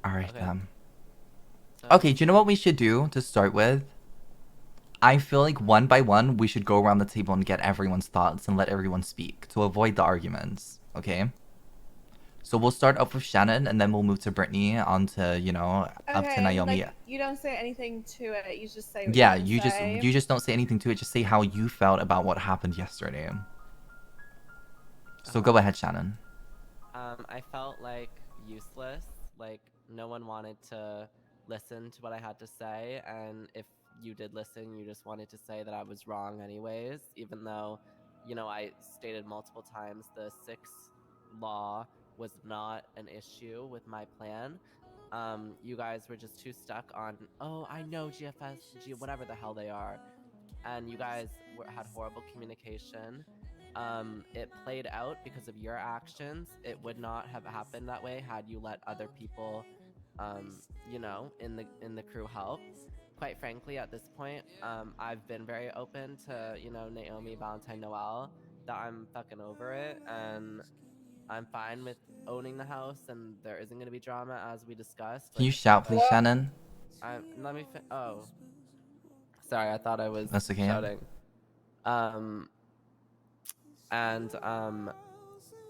Alright Okay. then. So, Okay, do you know what we should do to start with? I feel like one by one, we should go around the table and get everyone's thoughts and let everyone speak to avoid the arguments, okay? So we'll start off with Shannon, and then we'll move to Brittany, on to, you know, up to Okay, and Naomi. like you don't say anything to it. You just say what Yeah, you're gonna say. you just don't say anything to it. Just say how you felt about what happened yesterday. So go ahead, Shannon. I felt like useless. Like no one wanted to listen to what I had to say, and if you did listen, you just wanted to say that I was wrong anyways, even though, I stated multiple times the sixth law was not an issue with my plan. You guys were just too stuck on, oh, I know GFS, whatever the hell they are, and you guys had horrible communication. It played out because of your actions. It would not have happened that way had you let other people, in the crew help. Quite frankly, at this point, I've been very open to, Naomi, Valentine, Noel, that I'm fucking over it, and I'm fine with owning the house, and there isn't gonna be drama as we discussed. Can you Like, shout, please, Shannon? let me. Oh, sorry, I thought I was That's okay. shouting. Um, and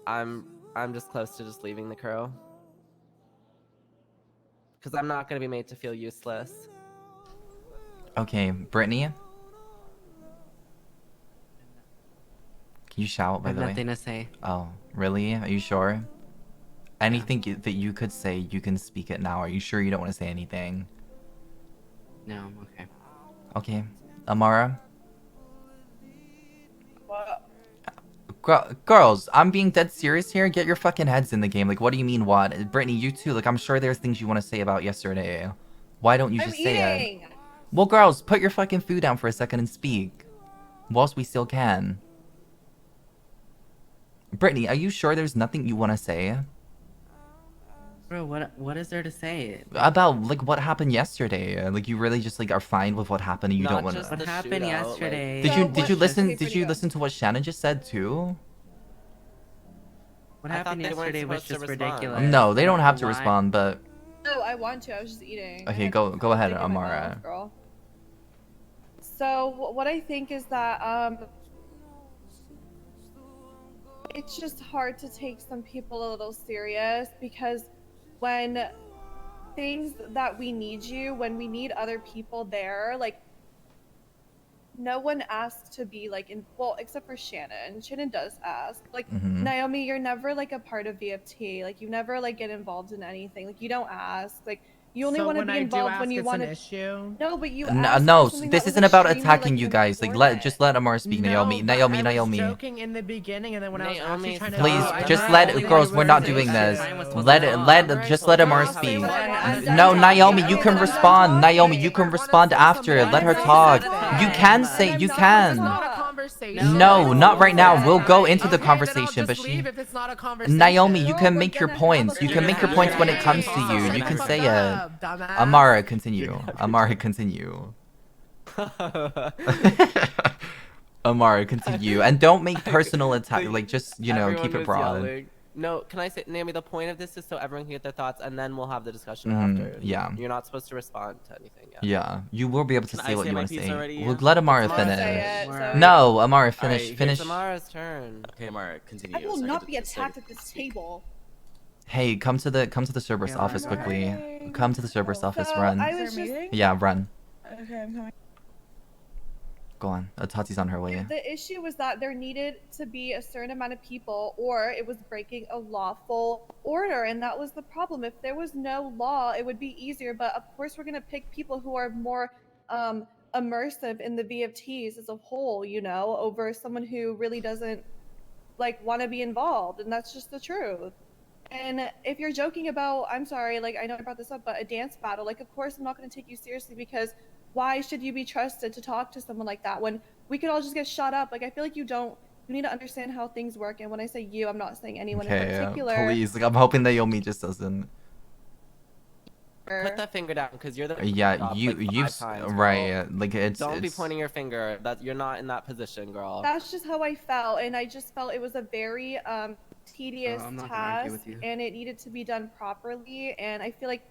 I'm just close to just leaving the crew because I'm not gonna be made to feel useless. Okay, Brittany? Can you shout, I by have the way? nothing to say. Oh, really? Are you sure? Anything Yeah. that you could say, you can speak it now. Are you sure you don't want to say anything? No, I'm okay. Okay. Amara? What? Girls, I'm being dead serious here. Get your fucking heads in the game. Like, what do you mean, what? Brittany, you too. Like, I'm sure there's things you want to say about yesterday. Why don't you I'm just say it? eating. Well, girls, put your fucking food down for a second and speak. Whilst we still can. Brittany, are you sure there's nothing you want to say? Bro, what is there to say? About, like, what happened yesterday? Like, you really just, like, are fine with what happened and you don't Not want just to... What the happened shootout, yesterday? Did So you what- listen okay, did you Brittany, go. listen to what Shannon just said too? What I thought happened they weren't yesterday was supposed to just respond. ridiculous. No, they I don't know have to why. respond, but No, I want to. I was just eating. I okay, had go ahead, something in my Amara. mouth, girl. So what I think is that it's just hard to take some people a little serious because when things that we need you, when we need other people there, like no one asks to be like in, well, except for Shannon. Shannon does ask. Like Naomi, you're never like a part of VFT. Like you never like get involved in anything. Like you don't ask. Like you only want to be involved when you want to. Issue. No, but you No, asked no, for something this that was isn't about extremely, attacking like, you guys. Like, important. just let Amara speak. Naomi, but Naomi, I was Naomi. joking in the beginning, and then when I was actually trying to Please, I just thought let only girls. one We're not person doing this. was Just let Amara Okay, speak. whatever. I'm done No, talking. Naomi, you Okay, can then I'm done respond. talking. Naomi, you can respond after. Let her talk. You can say. You can. No, not right now. We'll go into the conversation, but she. Naomi, you can make your points. You can make your points when it comes to you. You can say it. Amara, continue. Amara, continue. Amara, continue. And don't make personal attack. Like, just, you know, Everyone keep it was broad. yelling. No, can I say, Naomi, the point of this is so everyone can get their thoughts, and then we'll have the discussion after. Yeah. You're not supposed to respond to anything yet. Yeah, you will be able to Can say I what say you my want to piece say. already? We'll let Amara Amara finish. say it, so- No, Amara, finish. Alright, Finish. It's Amara's turn. Okay, Mara, continue. I will so not get be to- so I attacked get at this to speak. table. Hey, come to the Cerberus Yeah, office Amara. quickly. Come to the Cerberus office. So Run. I was just. Yeah, run. Okay, I'm coming. Go on. Tati's on her way. The issue was that there needed to be a certain amount of people, or it was breaking a lawful order, and that was the problem. If there was no law, it would be easier. But of course, we're gonna pick people who are more immersive in the VFTs as a whole, you know, over someone who really doesn't like want to be involved, and that's just the truth. And if you're joking about, I'm sorry, like I know I brought this up, but a dance battle, like of course I'm not going to take you seriously because why should you be trusted to talk to someone like that when we could all just get shot up? Like I feel like you need to understand how things work. And when I say you, I'm not saying anyone in Okay, particular. please. Like, I'm hoping that Yomi just doesn't. Put that finger down, because you're the. Yeah, Like you 5 times, girl. right. Like it's. Don't be pointing your finger. That you're not in that position, girl. That's just how I felt, and I just felt it was a very tedious I'm not gonna argue task, with you. and it needed to be done properly. And I feel like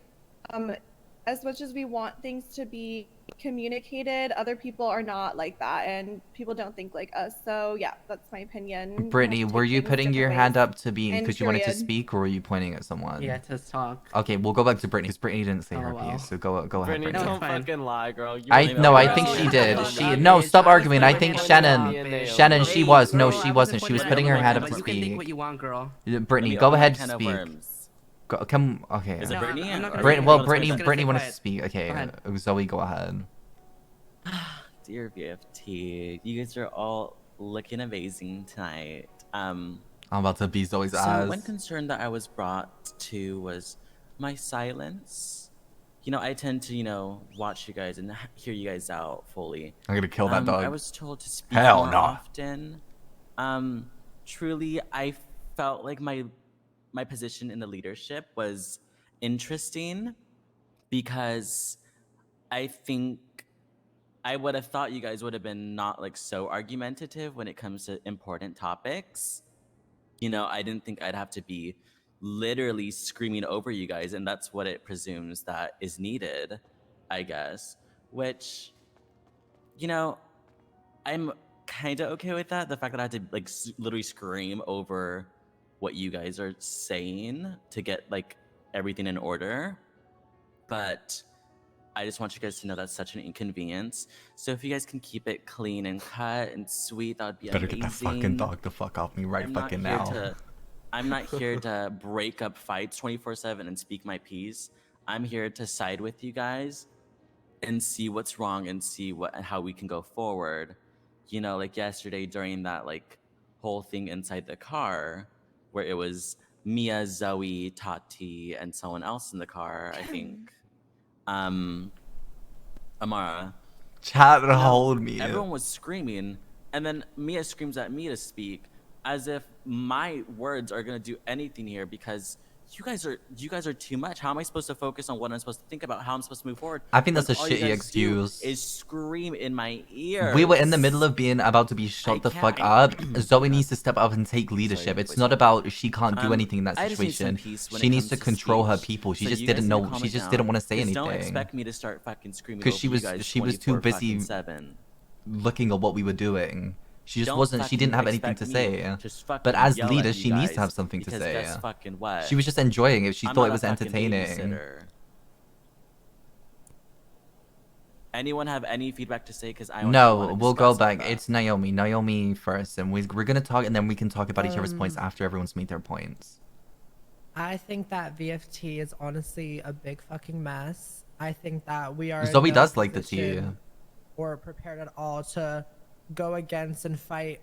As much as we want things to be communicated, other people are not like that, and people don't think like us. So yeah, that's my opinion. You have Brittany, to were take you things putting your different hand ways. up to be And because you wanted to period. speak, or were you pointing at someone? Yeah, to talk. Okay, we'll go back to Brittany because Brittany didn't say her Oh, well. piece. So go ahead, Brittany, Brittany. don't fine. fucking lie, girl. You I really no, know I that. think No, she shut did. the fuck She up, no, bitch. stop I was arguing. I pointing think at Shannon, me and Naomi. Shannon, she was. No, Girl, she I wasn't. She was pointing putting at her you, hand up but to you can think what speak. you want, girl. Brittany, Let me go open my ahead can and of speak. worms. Go, come. Okay. Is it No, Brittany? I'm not gonna or- say Well, anything. Brittany, I'm just gonna Brittany stay wanted to quiet. speak. Okay, Go ahead. Zoe, go ahead. Dear VFT, you guys are all looking amazing tonight. I'm about to be Zoe's So one ass. concern that I was brought to was my silence. You know, I tend to, watch you guys and hear you guys out fully. I'm gonna kill that dog. I was told to speak Hell more no. often. Truly, I felt like my position in the leadership was interesting because I think I would have thought you guys would have been not like so argumentative when it comes to important topics. I didn't think I'd have to be literally screaming over you guys, and that's what it presumes that is needed, I guess. Which, I'm kind of okay with that. The fact that I had to like literally scream over what you guys are saying to get like everything in order. But I just want you guys to know that's such an inconvenience. So if you guys can keep it clean and cut and sweet, that would be Better amazing. get that fucking dog the fuck off me right fucking now. I'm not here to break up fights 24/7 and speak my piece. I'm here to side with you guys and see what's wrong and see how we can go forward. Like yesterday during that like whole thing inside the car where it was Mia, Zoe, Tati, and someone else in the car, I think. Amara. Chat hold me. Everyone was screaming, and then Mia screams at me to speak, as if my words are gonna do anything here because you guys are too much. How am I supposed to focus on what I'm supposed to think about? How I'm supposed to move forward? I think that's a when all you shitty guys do excuse. Is scream in my ear. We were in the middle of being about to be shut the fuck up. Zoe needs to step up and take leadership. It's not about she can't do anything in that I just need some situation. peace when She it needs comes to control her speech. people. She So just you guys didn't need to know. calm She it just down, didn't want to say 'cause anything. Don't expect me to start fucking screaming Because over she you was guys she was too 24 busy fucking 7. looking at what we were doing. She just Don't wasn't. She didn't fucking have anything to expect say. me to fucking But as yell leader, at you she needs to guys, have something to because say. guess fucking what? She was just enjoying it. She I'm thought not it was a fucking entertaining. babysitter. Anyone have any feedback to say? Because I want No, to we'll go discuss back. that. It's Naomi. Naomi first, and we're gonna talk, and then we can talk about each other's points after everyone's made their points. I think that VFT is honestly a big fucking mess. I think that we are Zoe in no does like the tea. position or prepared at all to go against and fight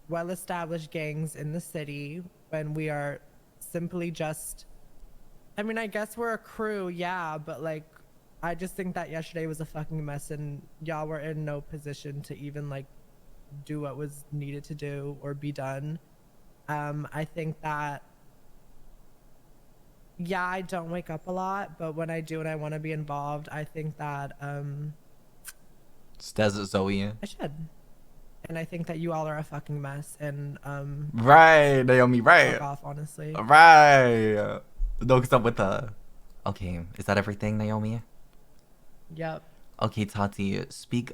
well-established gangs in the city when we are simply just, I mean, I guess we're a crew, yeah, but like I just think that yesterday was a fucking mess and y'all were in no position to even like do what was needed to do or be done. I think that, yeah, I don't wake up a lot, but when I do and I want to be involved, I think that Says Zoe. I should. And I think that you all are a fucking mess and Right, Naomi, right. fuck off, honestly. Right. No, because I'm with her. Okay, is that everything, Naomi? Yep. Okay, Tati, speak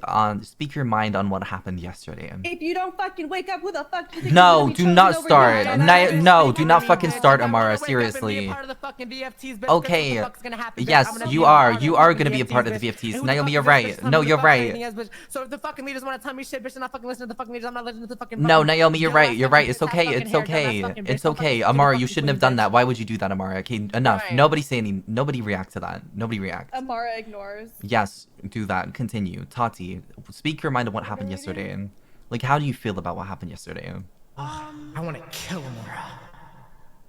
your mind on what happened yesterday. If you don't fucking wake up, who the fuck do you think No, is do gonna be not chosen over start. you? No, do not fucking start, Amara. I'm gonna wake up and be a Seriously. part of the fucking VFTs, bitch. Okay. Guess what the fuck's gonna happen, bitch? Yes, I'm gonna you be a are. part of You the are fucking gonna be a part of the bitch. VFTs. And who the Naomi, fuck you're is this right. bitch? Tell No, me who you're the fuck right. anything is, bitch. So if the fucking leaders wanna tell me shit, bitch, I'm not fucking listening to the fucking leaders. I'm not listening to the fucking. No, Naomi, you're dumbass right. You're fucking right. bitch, It's that okay. fucking It's hair, dumbass okay. fucking bitch. It's Don't fucking okay. speak in the Amara, you fucking shouldn't have queen, done bitch. that. Why would you do that, Amara? Okay, enough. Right. Nobody say any. Nobody react to that. Nobody react. Amara ignores. Yes, do that. Continue. Tati, speak your mind on what happened yesterday. Like, how do you feel about what happened yesterday? I wanna kill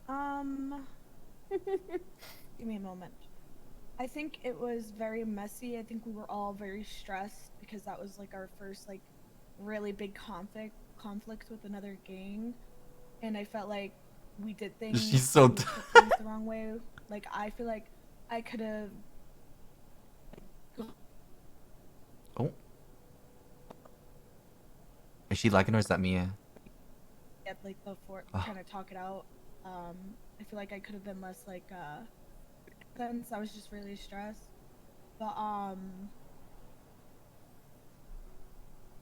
Amara. Give me a moment. I think it was very messy. I think we were all very stressed because that was like our first like really big conflict with another gang, and I felt like we did things. She's so we took things the wrong way. Like I feel like I could have. Oh. Is she liking or is that me? At like before trying to talk it out. I feel like I could have been less like sense. I was just really stressed. But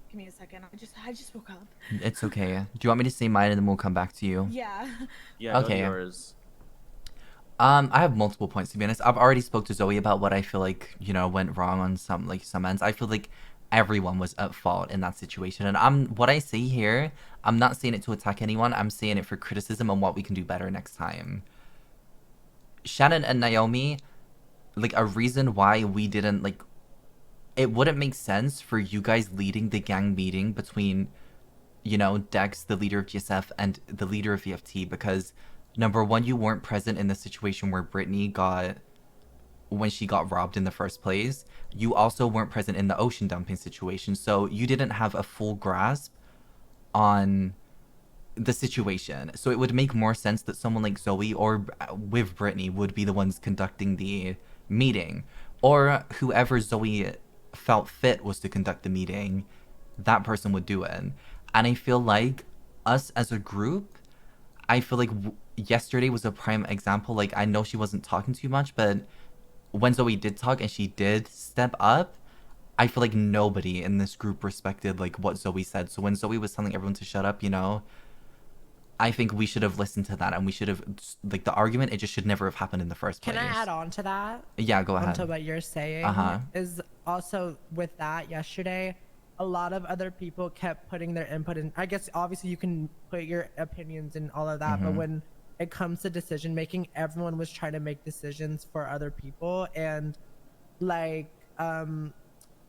give me a second. I just woke up. It's okay. Do you want me to say mine and then we'll come back to you? Yeah. Yeah, go to Okay. yours. I have multiple points to be honest. I've already spoke to Zoe about what I feel like, went wrong on some ends. I feel like everyone was at fault in that situation. And what I say here, I'm not saying it to attack anyone. I'm saying it for criticism on what we can do better next time. Shannon and Naomi, a reason why we didn't it wouldn't make sense for you guys leading the gang meeting between Dex, the leader of GSF, and the leader of VFT, because number one, you weren't present in the situation where Brittany when she got robbed in the first place. You also weren't present in the ocean dumping situation, so you didn't have a full grasp on the situation. So it would make more sense that someone like Zoe or with Brittany would be the ones conducting the meeting, or whoever Zoe felt fit was to conduct the meeting, that person would do it. And I feel like us as a group, I feel like yesterday was a prime example. I know she wasn't talking too much, but when Zoe did talk and she did step up, I feel like nobody in this group respected what Zoe said. So when Zoe was telling everyone to shut up, I think we should have listened to that, and we should have the argument. It just should never have happened in the first place. Can I add on to that? Yeah, go ahead. Onto what you're saying is also with that yesterday, a lot of other people kept putting their input in. I guess obviously you can put your opinions in all of that, but when it comes to decision making, everyone was trying to make decisions for other people. And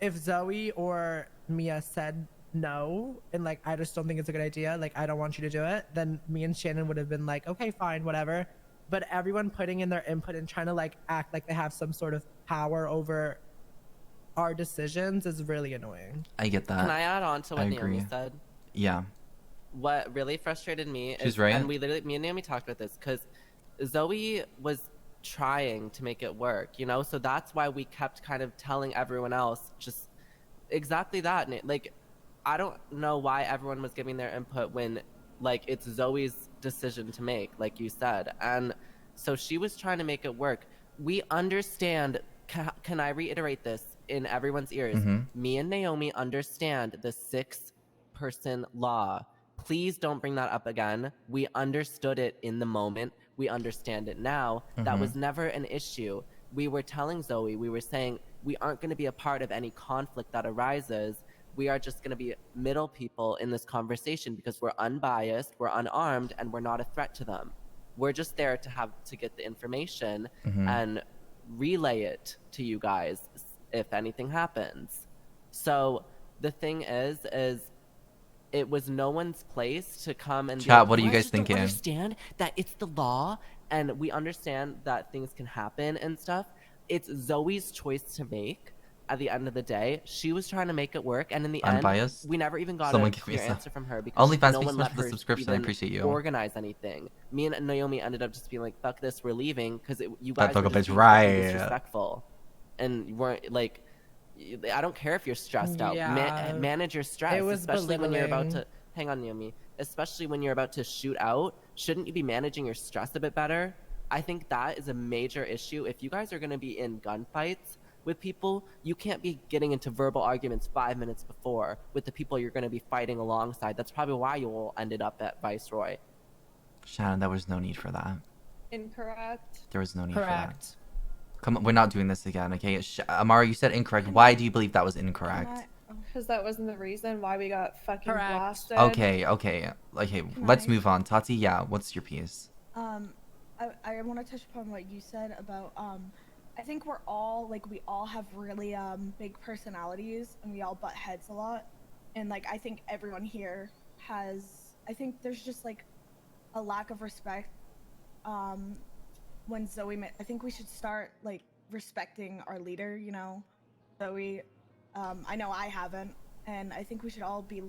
if Zoe or Mia said no and I just don't think it's a good idea, I don't want you to do it, then me and Shannon would have been okay, fine, whatever. But everyone putting in their input and trying to act like they have some sort of power over our decisions is really annoying. I get that. Can I add on to what Naomi said? Yeah. What really frustrated me She's is, right. and me and Naomi talked about this, because Zoe was trying to make it work, so that's why we kept kind of telling everyone else just exactly that. I don't know why everyone was giving their input when it's Zoe's decision to make, like you said. And so she was trying to make it work. We understand. Can I reiterate this in everyone's ears? Me and Naomi understand the 6-person law. Please don't bring that up again. We understood it in the moment. We understand it now. That was never an issue. We were telling Zoe, we were saying, we aren't going to be a part of any conflict that arises. We are just going to be middle people in this conversation because we're unbiased, we're unarmed, and we're not a threat to them. We're just there to get the information and relay it to you guys if anything happens. So the thing is it was no one's place to come and Chat, be what are you "I guys just don't thinking?" understand that it's the law, and we understand that things can happen and stuff. It's Zoe's choice to make. At the end of the day, she was trying to make it work, and in the Unbiased? end, we never even got Someone a give me clear some. answer from her because OnlyFans, no thanks one so much let for the her subscription. I even appreciate you. organize anything. Me and Naomi ended up just being like, "Fuck this, we're leaving," because you That guys dog were a just bitch, being right. fucking disrespectful, and weren't I don't care if you're stressed out. Yeah. Manage your stress, It was especially when you're about belittling. to. Hang on, Naomi. Especially when you're about to shoot out, shouldn't you be managing your stress a bit better? I think that is a major issue. If you guys are going to be in gunfights with people, you can't be getting into verbal arguments 5 minutes before with the people you're going to be fighting alongside. That's probably why you all ended up at Viceroy. Shannon, there was no need for that. Incorrect. There was no need for that. Correct. Come on, we're not doing this again, okay? Amara, you said incorrect. Why do you believe that was incorrect? Because that wasn't the reason why we got fucking Correct. blasted. Okay. Let's I- move on. Tati, yeah, what's your piece? I want to touch upon what you said about I think we're all we all have really big personalities and we all butt heads a lot, and I think everyone here has, I think there's just a lack of respect when Zoe I think we should start respecting our leader, Zoe. I know I haven't, and I think we should all be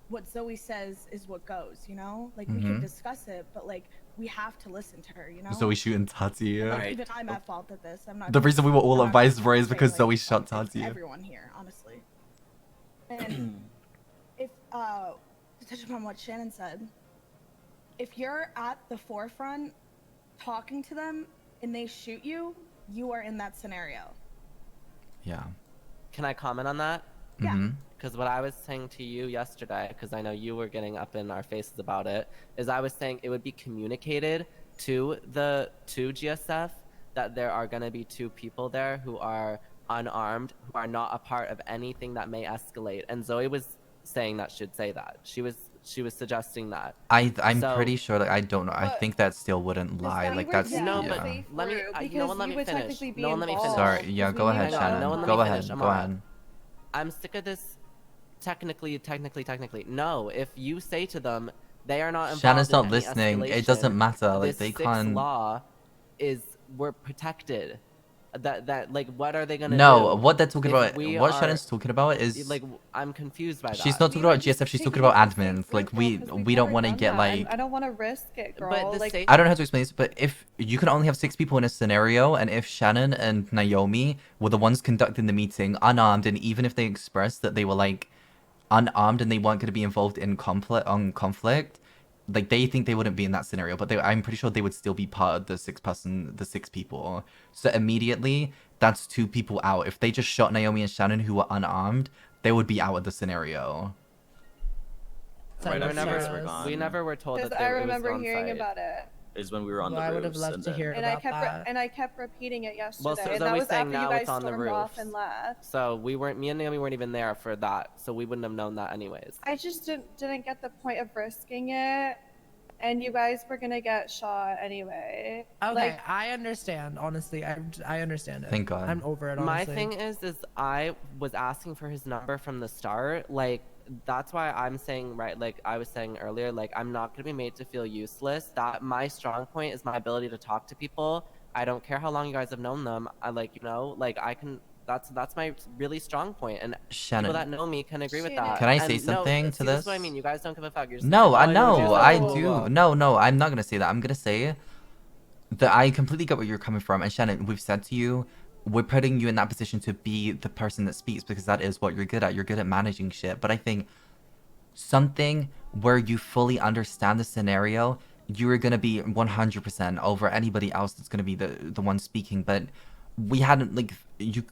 what Zoe says is what goes, we can discuss it, but we have to listen to her, Zoe shooting Tati. Even I'm at fault at this. I'm not. The reason we were all I'm at not gonna Viceroy is say, because Zoe it's shot Tati. Everyone here, honestly. And if to touch upon what Shannon said, if you're at the forefront talking to them and they shoot you, you are in that scenario. Yeah. Can I comment on that? Yeah. Mm-hmm. Because what I was saying to you yesterday, because I know you were getting up in our faces about it, is I was saying it would be communicated to GSF that there are going to be 2 people there who are unarmed, who are not a part of anything that may escalate. And Zoe was saying that should say that. She was suggesting that. I'm So- pretty sure, like, I don't know. I But- think that still wouldn't lie. we like, were that's taking No, the but yeah. safe let me- route no because one let you me would finish. technically be No one let me finish. involved, Sorry. Yeah. because Go we ahead, needed Hang on, Shannon. no one let Go me ahead. finish. Go Amara. ahead. I'm sick of this technically. No, if you say to them they are not involved Shannon's in not any listening. It doesn't escalation, matter. Like, this they sixth can't. law is we're protected. That like what are they gonna No, do? what they're talking if about, we what are- Shannon's talking about is like I'm confused by that. she's not talking We were about just GSF. She's talking taking about the safe admins. Like, route, we girl, 'cause we've we don't never want to done get that, like. and I don't want to risk it, girl. But the like, safe- I don't know how to explain this, but if you can only have 6 people in a scenario, and if Shannon and Naomi were the ones conducting the meeting, unarmed, and even if they expressed that they were like unarmed and they weren't going to be involved in conflict, like they think they wouldn't be in that scenario, but I'm pretty sure they would still be part of the 6 people. So immediately, that's 2 people out. If they just shot Naomi and Shannon who were unarmed, they would be out of the scenario. Right we after you guys were never gone. we never were told because that I it was remember on hearing site. about it, Is when we were on Well, the I roofs. would have loved and to then- hear and I about kept that. and I kept repeating it yesterday, Well, so and Zoe's that was saying after now you guys it's on the stormed off roofs. and left. So me and Naomi weren't even there for that, so we wouldn't have known that anyways. I just didn't get the point of risking it, and you guys were gonna get shot anyway. Okay, Like, I understand. Honestly, I understand it. Thank God. I'm over it. My Honestly. thing is I was asking for his number from the start. Like that's why I'm saying, right, like I was saying earlier, like I'm not gonna be made to feel useless. That my strong point is my ability to talk to people. I don't care how long you guys have known them. I like I can. That's my really strong point, and Shannon. people that know me can agree with Shannon. that. Can I say And no, something to see, this this? is what I mean. You guys don't give a fuck. You're just No, like, I "Oh, know, you I blah, blah, blah." do. No, I'm not gonna say that. I'm gonna say that I completely get where you're coming from. And Shannon, we've said to you, we're putting you in that position to be the person that speaks because that is what you're good at. You're good at managing shit. But I think something where you fully understand the scenario, you're gonna be 100% over anybody else that's gonna be the one speaking. But we hadn't like you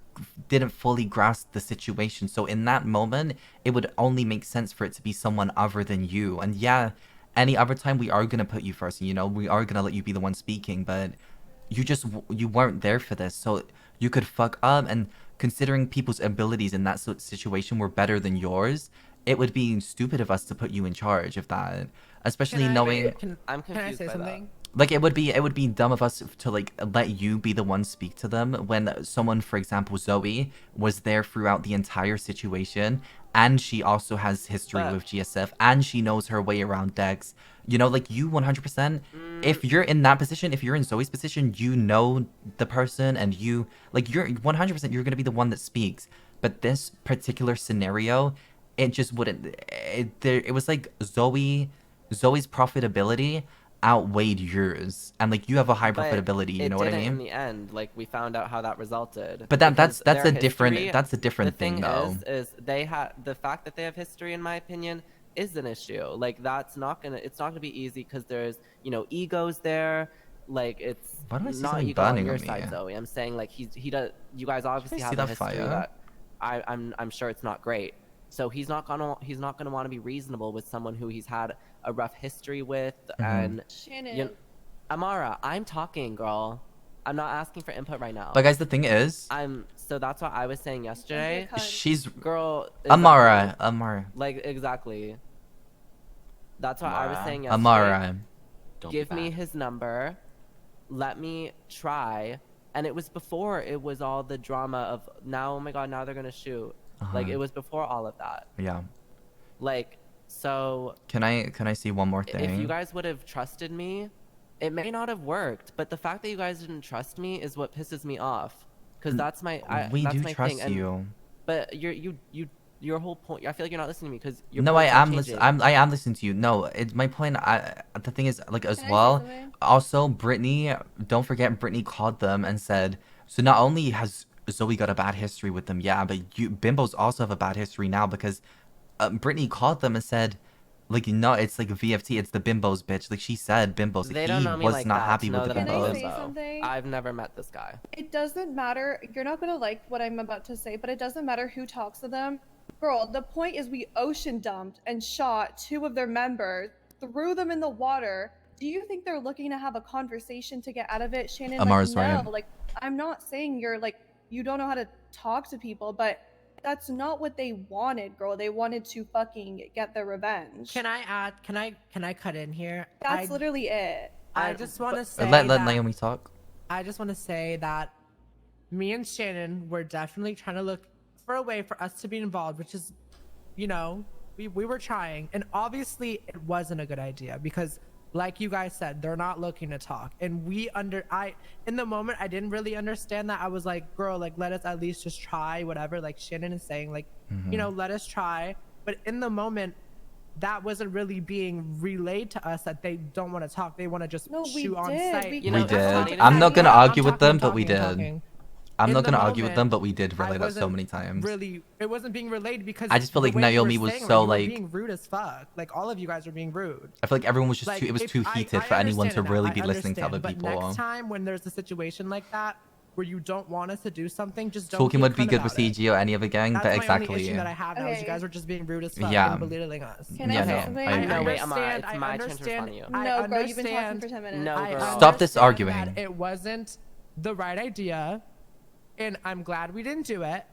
didn't fully grasp the situation. So in that moment, it would only make sense for it to be someone other than you. And yeah, any other time we are gonna put you first. You know, we are gonna let you be the one speaking. But you weren't there for this, so you could fuck up. And considering people's abilities in that situation were better than yours, it would be stupid of us to put you in charge of that, especially knowing I'm Can I confused say by something? like it would be dumb of us to like let you be the one speak to them when someone, for example Zoe, was there throughout the entire situation, and she also has history But- with GSF, and she knows her way around decks. You know, like you 100%, if you're in that position, if you're in Zoe's position, you know the person, and you like you're 100% you're gonna be the one that speaks. But this particular scenario, it just wouldn't. It was like Zoe's profitability outweighed yours, and like you have a high But profitability. You know what I didn't mean? In the end, like we found out how that resulted. But that's because their a different history- that's a different the thing though. Is they have the fact that they have history, in my opinion, is an issue. Like it's not gonna be easy because there's egos there. Like it's Why do I see not something ego on burning your on me? side, Zoe. I'm saying like he does. You guys obviously see have a that history fire? that I'm sure it's not great. So he's not gonna want to be reasonable with someone who he's had a rough history with. And Shannon. Amara, I'm talking, girl. I'm not asking for input right now. But guys, the thing is, So that's what I was saying yesterday. cunt. she's Girl, Amara. Like exactly. That's what I was saying yesterday. Amara. Don't be Give me bad. his number. Let me try. And it was before it was all the drama of now. Oh my god! Now they're gonna shoot. Like Uh-huh. it was before all of that. Yeah. Like so. Can I see one more thing? If you guys would have trusted me, it may not have worked. But the fact that you guys didn't trust me is what pisses me off. Because that's my we that's do my trust thing. And, you. But your whole point. I feel like you're not listening to me because your No, I points aren't am changing. I am listening to you. No, my point. The thing is, like, as Can I say well. something? Also, Brittany. Don't forget, Brittany called them and said. So not only has Zoe got a bad history with them, yeah, but Bimbos also have a bad history now because Brittany called them and said, Like, no, it's like VFT. It's the Bimbos, bitch. Like, she said Bimbos. Like, They he don't know me was like not that happy to with know the that I'm Can I a say Bimbos. bimbo. something? I've never met this guy. It doesn't matter. You're not gonna like what I'm about to say, but it doesn't matter who talks to them. Girl, the point is we ocean dumped and shot 2 of their members, threw them in the water. Do you think they're looking to have a conversation to get out of it, Shannon? Amar's like, no. right. Like, I'm not saying you're like you don't know how to talk to people, but that's not what they wanted, girl. They wanted to fucking get their revenge. Can I add? Can I cut in here? That's literally it. I just want to say Let that, Naomi talk. I just want to say that me and Shannon were definitely trying to look for a way for us to be involved, which is, you know, we were trying, and obviously it wasn't a good idea because, like you guys said, they're not looking to talk, and in the moment I didn't really understand that. I was like, girl, like, let us at least just try, whatever. Like Shannon is saying, like, you know, let us try. But in the moment, that wasn't really being relayed to us that they don't want to talk. They want to just No, we shoot on did. sight. We You know, We that's did. not I'm not gonna I'm argue with talking, them, I'm but we talking, I'm did. talking. I'm In not the gonna argue with them, moment, but we did relay I that so wasn't many times. Really, it wasn't being relayed because I just feel the like way you were Naomi was saying it, so, you were like- being rude as fuck. Like all of you guys were being rude. I feel like everyone was just Like, too. It was if- too heated for anyone to understand it really now, be I listening to other understand, people. But next time when there's a situation like that where you don't want us to do something, just don't. Talking be a would be cunt good with about it. CG or any other gang, That's but my exactly. only issue that I have now is you Okay. guys were just being rude as fuck Yeah. and belittling us. Can I Yeah, say no, something? I agree. No, wait, Amara, understand, it's I my turn to understand, respond to you. I No, girl, you've been talking understand- for 10 minutes. No, I girl. Stop this understand arguing. that it wasn't the right idea, and I'm glad we didn't do it.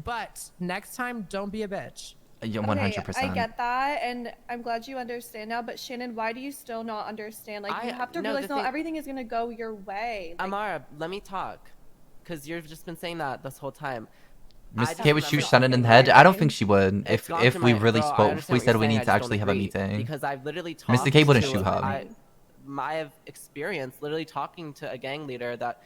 But next time, don't be a bitch. Yeah, Okay, 100%. I get that, and I'm glad you understand now. But Shannon, why do you still not understand? Like, you have to no, realize the not thing- everything is gonna go your way. Like, Amara, let me talk. Because you've just been saying that this whole time. Miss just K would shoot remember Shannon in the talking head. I don't about think she would. It's gone If through we my- really girl, I spoke, if understand we what said you're we saying, need I to just actually don't have a agree, meeting. Because I've literally Mr. talked K wouldn't to- shoot her. I have experience literally talking to a gang leader that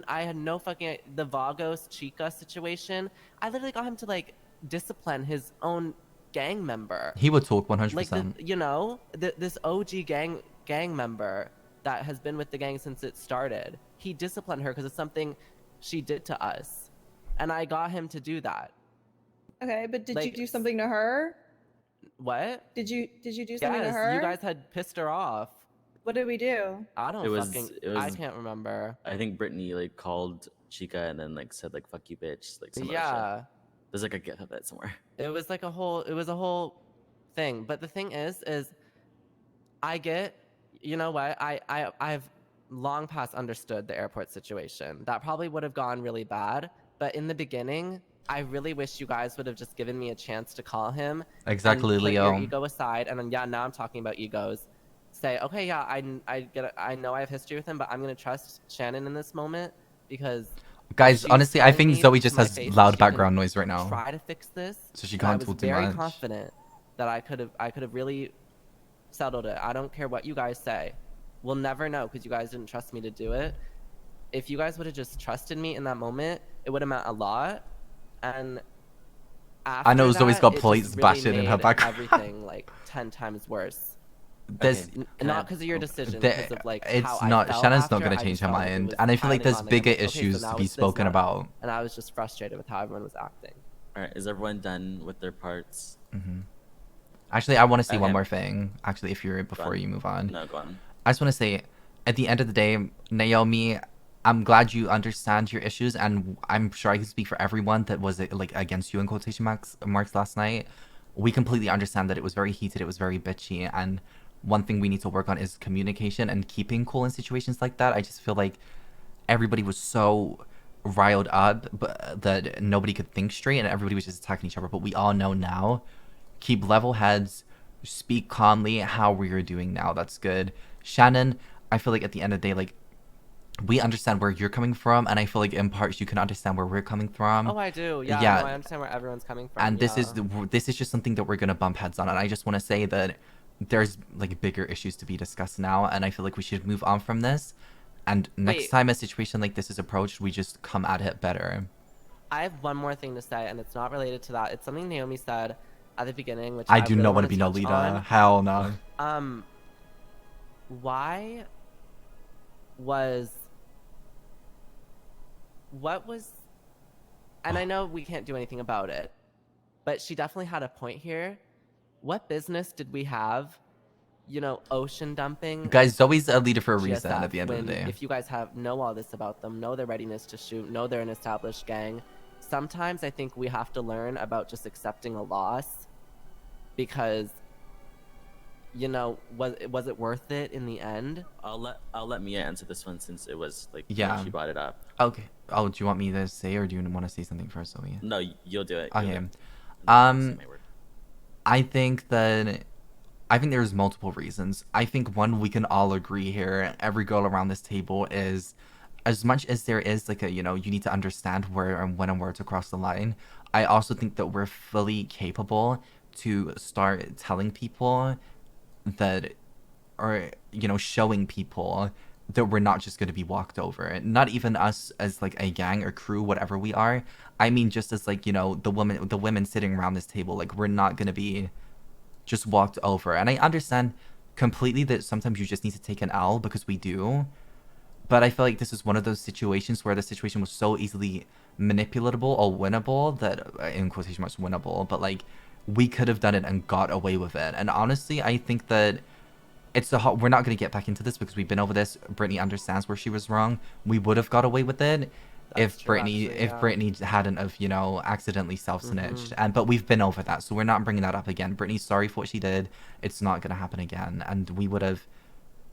I had no fucking, the Vagos Chica situation. I literally got him to like discipline his own gang member. He would talk 100%. Like, you know, this OG gang member that has been with the gang since it started. He disciplined her because it's something she did to us. And I got him to do that. okay, but did you like, do something to her? What? Did you do something to Yes, her? you guys had pissed her off. What did we do? I don't It was- fucking, it was- I can't remember. I think Brittany like called Chica and then like said like "fuck you, bitch." Like some other shit. Yeah. There's like a gif of it somewhere. It was like it was a whole thing. But the thing is I get, you know what? I've long past understood the airport situation. That probably would have gone really bad. But in the beginning, I really wish you guys would have just given me a chance to call him. Exactly, and put Leo. your ego aside. And then, yeah, now I'm talking about egos. Say, okay, yeah, I get it. I know I have history with him, but I'm going to trust Shannon in this moment because... Guys, she's honestly, I telling think me Zoe to just my has face that loud she can background noise right now. Try to fix this. So she and can't I was talk too very much. confident that I could have really settled it. I don't care what you guys say. We'll never know because you guys didn't trust me to do it. If you guys would have just trusted me in that moment, it would have meant a lot. And after I know Zoe's that, got it plates just really bashing in her made background. Everything like 10 times worse. There's, Okay. Not because of your decision, the- because of like it's how I not. felt Shannon's not after. gonna I change just her felt like it mind, was and I feel like piling there's on, like, bigger okay, so issues now to be it's this spoken one. about. And I was just frustrated with how everyone was acting. All right, is everyone done with their parts? Actually, I want to say one Okay. more thing. Actually, if you're before on. you move on, No, go on. I just want to say, at the end of the day, Naomi, I'm glad you understand your issues, and I'm sure I can speak for everyone that was like against you in quotation marks last night. We completely understand that it was very heated, it was very bitchy, and one thing we need to work on is communication and keeping cool in situations like that. I just feel like everybody was so riled up that nobody could think straight, and everybody was just attacking each other. But we all know now, keep level heads, speak calmly how we're doing now. That's good. Shannon, I feel like at the end of the day, like, we understand where you're coming from, and I feel like in parts you can understand where we're coming from. Oh, I do. Yeah, Yeah. no, I understand where everyone's coming from. And this yeah. this is just something that we're gonna bump heads on, and I just want to say that there's like bigger issues to be discussed now, and I feel like we should move on from this. And next Wait. time a situation like this is approached, we just come at it better. I have one more thing to say, and it's not related to that. It's something Naomi said at the beginning, which I I do really not want to wanna be no touch leader. on. Hell no. Why what was, and I know we can't do anything about it, but she definitely had a point here. what business did we have, you know, ocean dumping Guys, Zoe's a leader for a reason GSF at the end of the when day. if you guys know all this about them, know their readiness to shoot, know they're an established gang, sometimes I think we have to learn about just accepting a loss, because, you know, was it worth it in the end? I'll let Mia answer this one since it was like Yeah. she brought it up. Okay. Oh, do you want me to say, or do you want to say something first, Zoe? No, you'll do it. Okay. You'll do it. Say my word. I think there's multiple reasons. I think one, we can all agree here, every girl around this table is, as much as there is like a, you know, you need to understand where and when and where to cross the line, I also think that we're fully capable to start telling people that, or, you know, showing people that we're not just going to be walked over. Not even us as like a gang or crew, whatever we are. I mean, just as like, you know, the women sitting around this table, like we're not going to be just walked over. And I understand completely that sometimes you just need to take an L, because we do. But I feel like this is one of those situations where the situation was so easily manipulatable or winnable that, in quotation marks, winnable, but like we could have done it and got away with it. And honestly, I think that we're not going to get back into this because we've been over this. Brittany understands where she was wrong. We would have got away with it if Brittany hadn't have, you know, accidentally self-snitched. But we've been over that, so we're not bringing that up again. Brittany's sorry for what she did. It's not going to happen again. And we would have,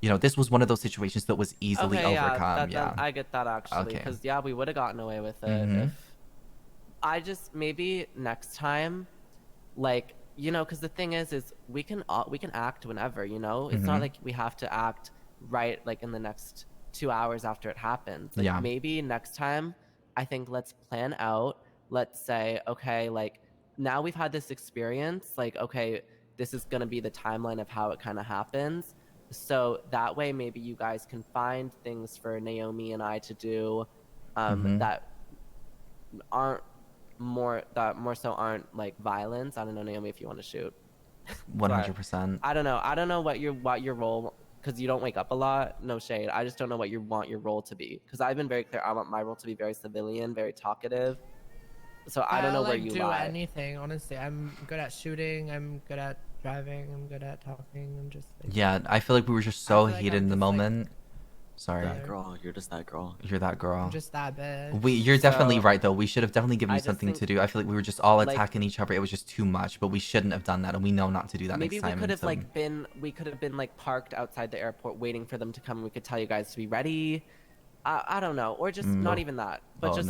you know, this was one of those situations that was easily overcome. I get that actually, because we would have gotten away with it if I just, maybe next time, like, you know, because the thing is we can act whenever, you know. It's not like we have to act right like in the next 2 hours after it happens. Like, maybe next time, I think let's plan out. Let's say, okay, like now we've had this experience, like, okay, this is gonna be the timeline of how it kind of happens. So that way, maybe you guys can find things for Naomi and I to do that more so aren't like violence. I don't know, Naomi, if you want to shoot. 100%. I don't know what your role, because you don't wake up a lot. No shade. I just don't know what you want your role to be, because I've been very clear. I want my role to be very civilian, very talkative. So I don't know where you do lie. anything, honestly. I'm good at shooting. I'm good at driving. I'm good at talking. I'm just like, yeah, I feel like we were just so heated in the moment. Sorry. That girl, you're just that girl. You're that girl. I'm just that bitch. You're definitely right though. We should have definitely given you something to do. I feel like we were just all like, attacking each other. It was just too much, but we shouldn't have done that, and we know not to do that next time. Maybe we could have been like parked outside the airport waiting for them to come. We could tell you guys to be ready. I don't know, or just not even that, but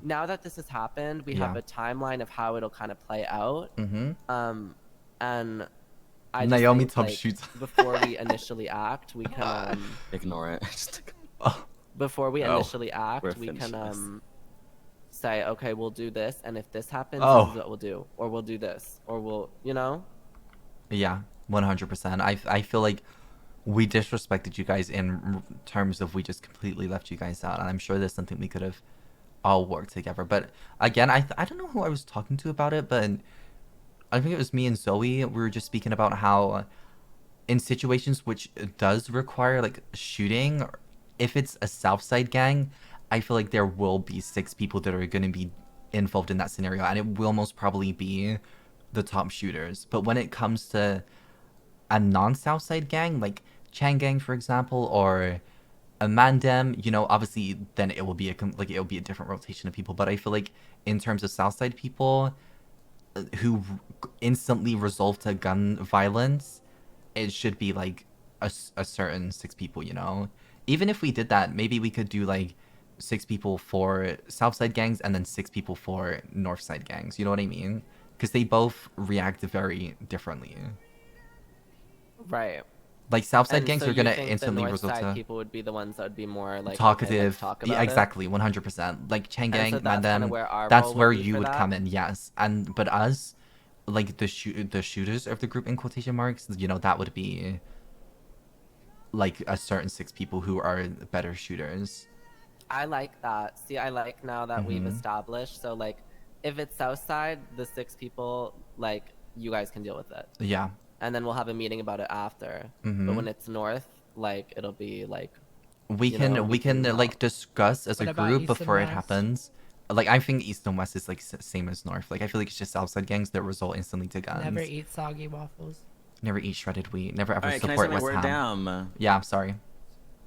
now that this has happened, we have a timeline of how it'll kind of play out. And I just Naomi think, top like, shoots before we initially act, we can ignore it. Before we initially act, we can say, okay, we'll do this, and if this happens, this is what we'll do, or we'll do this, or we'll, you know. Yeah, 100%. I feel like we disrespected you guys in terms of we just completely left you guys out, and I'm sure there's something we could have all worked together. But again, I don't know who I was talking to about it, but I think it was me and Zoe. We were just speaking about how in situations which does require like shooting, if it's a Southside gang, I feel like there will be 6 people that are going to be involved in that scenario, and it will most probably be the top shooters. But when it comes to a non-Southside gang, like Chang Gang, for example, or a Mandem, you know, obviously then it will be a different rotation of people. But I feel like in terms of Southside people who instantly resolve to gun violence, it should be like a certain 6 people, you know. Even if we did that, maybe we could do like 6 people for Southside gangs and then 6 people for Northside gangs. You know what I mean? Because they both react very differently. Right. Like Southside gangs so are gonna the instantly result to people would be the ones that would be more like talkative. Talk about exactly, 100%. Like Chang Gang, Mandem, where that's where you would come in, yes. But us, like the shooters of the group in quotation marks, you know, that would be like a certain 6 people who are better shooters. I like that. See, I like now that we've established. So like, if it's Southside, the 6 people, like, you guys can deal with it. Yeah. And then we'll have a meeting about it after. But when it's North, like, it'll be like we can like discuss as a group before it happens. like I think East and West is like same as North. Like I feel like it's just Southside gangs that result instantly to guns. Never eat soggy waffles. Never eat shredded wheat. Never ever All right, can I support say my West word Ham. down? Yeah, I'm sorry.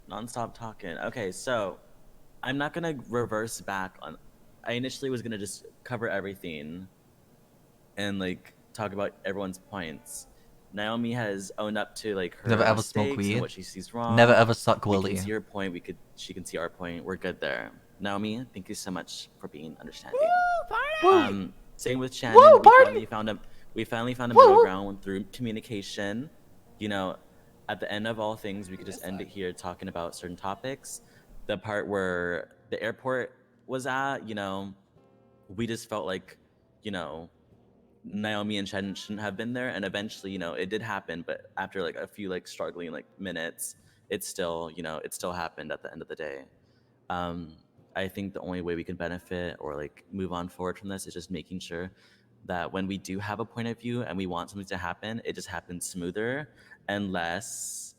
Non-stop talking. Okay, so I'm not gonna reverse back on. I initially was gonna just cover everything and like talk about everyone's points. Naomi has owned up to like her Never ever mistakes smoke and weed. what she sees wrong. Never ever suck We Willy. can see your point. She can see our point. We're good there. Naomi, thank you so much for being understanding. Same with Shannon. Woo, we finally found a middle ground through communication. You know, at the end of all things, we could just end it here talking about certain topics. The part where the airport was at, you know, we just felt like, you know, Naomi and Shannon shouldn't have been there, and eventually, you know, it did happen. But after like a few like struggling like minutes, it still, you know, it still happened at the end of the day. I think the only way we can benefit or like move on forward from this is just making sure that when we do have a point of view and we want something to happen, it just happens smoother and less,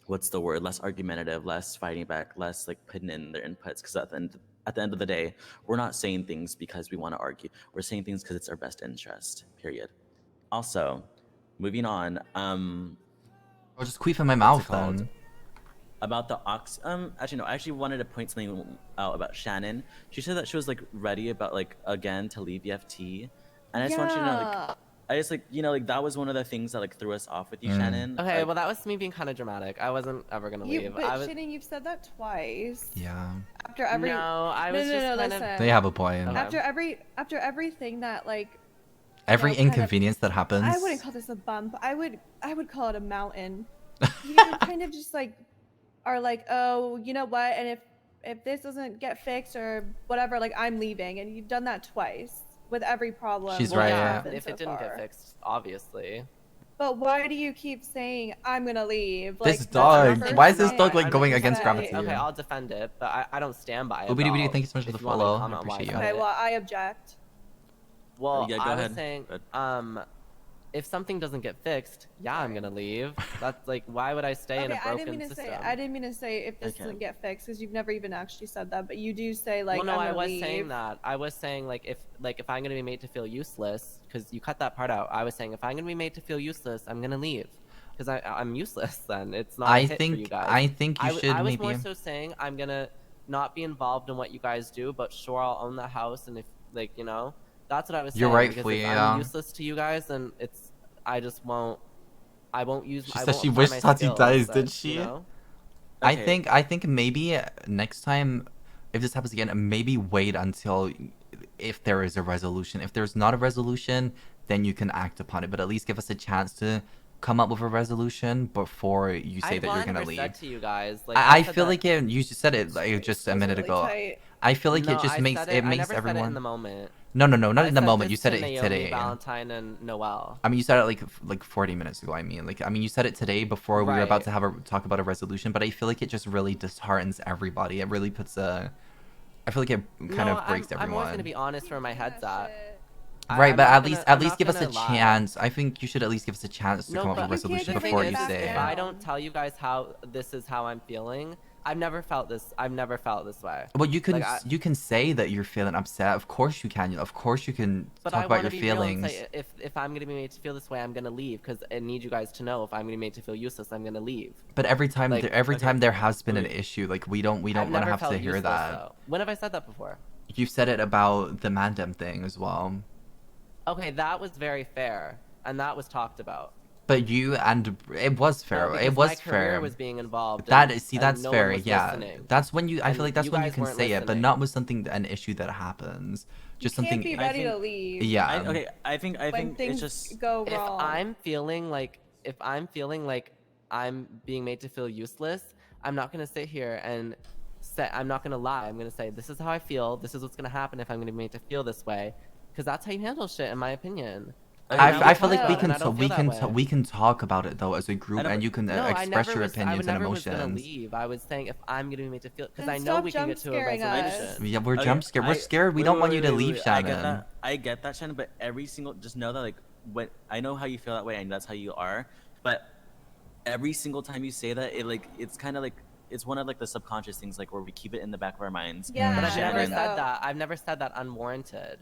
what's the word? Less argumentative, less fighting back, less like putting in their inputs. Because at the end of the day, we're not saying things because we want to argue. We're saying things because it's our best interest. Period. Also, moving on. I'll just queef in my mouth then. About the ox, actually no, I actually wanted to point something out about Shannon. She said that she was like ready about like again to leave VFT, and I just want you to know, like, I just like, you know, like that was one of the things that like threw us off with you, Shannon. Okay, like, well that was me being kind of dramatic. I wasn't ever gonna leave. But Shannon, you've said that twice. Yeah. After every No, I was just kind of. They have a point. After everything that like. Every you know, inconvenience that happens. I wouldn't call this a bump. I would call it a mountain. You guys are kind of just like are like, oh, you know what? And if this doesn't get fixed or whatever, like I'm leaving. And you've done that twice with every problem. She's Well, right. yeah, Yeah. if it didn't get fixed, obviously. But why do you keep saying I'm gonna leave? This Like, dog. that's Why is this not dog fair. like going I'm against sorry. gravity? Okay, I'll defend it, but I don't stand by it. Oobity doobity, about thank you so much for if the you want me to follow. I comment why appreciate said you. Okay, it. well I object. Well, Yeah, go I was ahead. saying, Go if something doesn't get fixed, yeah, I'm gonna leave. That's like, why would I stay in a Okay, broken system? I didn't mean to say if this Okay. doesn't get fixed because you've never even actually said that, but you do say like. Well, no, I'm I gonna was leave. saying that. I was saying like if I'm gonna be made to feel useless, because you cut that part out. I was saying if I'm gonna be made to feel useless, I'm gonna leave, because I'm useless. Then it's not. I a hit for you think guys. I think you should I was maybe. more so saying I'm gonna not be involved in what you guys do, but sure I'll own the house, and if like you know, that's what I was saying. You're right, because Flea, if yeah. I'm useless to you guys, then it's I just won't. I won't use. She I said won't she apply wished my Tati skills dies, that, did she? You know? Okay. I think maybe next time, if this happens again, maybe wait until if there is a resolution. If there's not a resolution, then you can act upon it. But at least give us a chance to come up with a resolution before you say that well, you're I gonna never leave. said to you guys. Like, I said feel that- like you just said it like just a That's minute really ago. tight. I feel like no, it just I makes said it I makes never said it in everyone. the moment. No, not I in the said moment. this You said to it Naomi, today. Valentine and Noelle. I mean, you said it like 40 minutes ago. I mean, you said it today before we were about to Right. talk about a resolution. But I feel like it just really disheartens everybody. It really puts a. I feel like it kind of breaks I'm everyone. always gonna be honest where my head's at. Right, I'm but not at gonna- least I'm not give us a gonna lie. chance. I think you should at least give us a chance to No, come up with a but resolution the before thing you is, say. If I don't tell you guys how this is how I'm feeling, I've never felt this. I've never felt this way. Well, you can Like, you can say that you're feeling upset. Of course you can. Of course you can But talk I about want your to be real and feelings. say if I'm gonna be made to feel this way, I'm gonna leave because I need you guys to know if I'm gonna be made to feel useless, I'm gonna leave. But every time Like, time there has been an wait. issue, like we don't I've want to never have to felt hear useless, that. though. When have I said that before? You've said it about the Mandem thing as well. Okay, that was very fair, and that was talked about. But you and it was fair. No, it because was my fair. career was being involved. That and- is see and that's no fair. one was Yeah, listening. that's when I And feel like that's you when you guys can weren't say it, but listening. not with an issue that happens. Just You something. can't be I ready to think- leave. Yeah. okay, I think When things it's just go If wrong. I'm feeling like I'm being made to feel useless, I'm not gonna sit here and say I'm not gonna lie. I'm gonna say this is how I feel. This is what's gonna happen if I'm gonna be made to feel this way, because that's how you handle shit, in my opinion. I feel like we and can I don't feel that way. we can talk about it though as a group, know, and you can No, I express never your was. I opinions would and never was gonna emotions. leave. I was saying if I'm gonna be made to feel, because Then I know stop we can get to a jump-scaring us. resolution. Yeah, we're Okay, jump scared. We're scared. We wait, don't wait, want you to wait, leave, wait. Shannon. I get that, Shannon. But every single, just know that like when I know how you feel that way, and that's how you are. But every single time you say that, it's kind of like it's one of like the subconscious things like where we keep it in the back of our minds. Yeah. But I've never Shannon- said that. I've never said that unwarranted.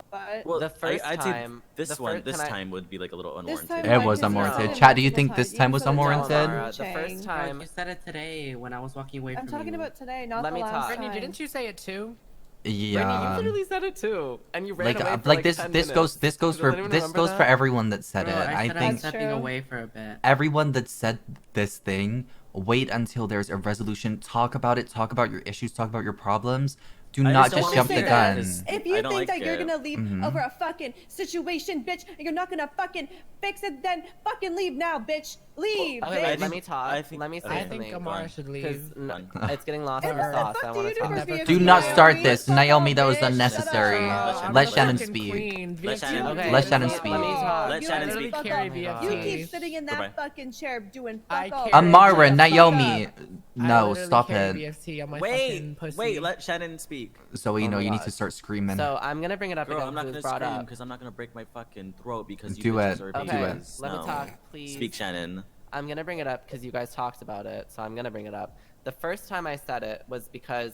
But Well, The first I'd say time- this the one first- this can I- time would be like a little this unwarranted. time It why? was 'Cause you unwarranted. said it Chat, do you multiple think this times. time You was said it unwarranted? multiple The times. first Bro, time. you said it today when I was walking away I'm from talking you. about today, not Let the me last talk. time. Brittany, didn't you say it too? Brittany, you Yeah. literally said it too, and you ran Like, away for like like this 10 this goes minutes. Does anyone remember for that? everyone that said Bro, it. I I said I was think That's stepping true. away for a bit. everyone that said this thing, wait until there's a resolution. Talk about it. Talk about your issues. Talk about your problems. Do I not just don't just wanna jump the say gun. that. If you I don't think like that you're it. gonna leave Mhm. over a fucking situation, bitch, and you're not gonna fucking fix it, then fucking leave now, bitch. Leave, Okay, bitch. wait, let me talk. I think- let me say okay. I think something. Amara should leave. It's getting lost in And the what the sauce. fuck I do want you to do talk. for VFT? Do not start Bitch, this, fuck Naomi. off, That was bitch. unnecessary. Shut up. I'm Let the Shannon fucking speak. queen. Let Shannon- Okay, Let Shannon let me speak. talk. Let You Shannon guys speak. fuck Carry off. VFT. You keep sitting in that Goodbye. fucking chair doing I fuck all. carry bitch. Amara, Shut the fuck Naomi. up. I No, literally stop carry it. VFT on my fucking pussy. Wait, let Shannon speak. Zoe, Oh no, my you need God. to start screaming. So I'm gonna bring it up Girl, again I'm not because it gonna was brought scream up. because I'm not gonna break my fucking throat because you Do bitches it. are Do Okay, it. let me No. talk, please. Speak, Shannon. I'm gonna bring it up because you guys talked about it, so I'm gonna bring it up. The first time I said it was because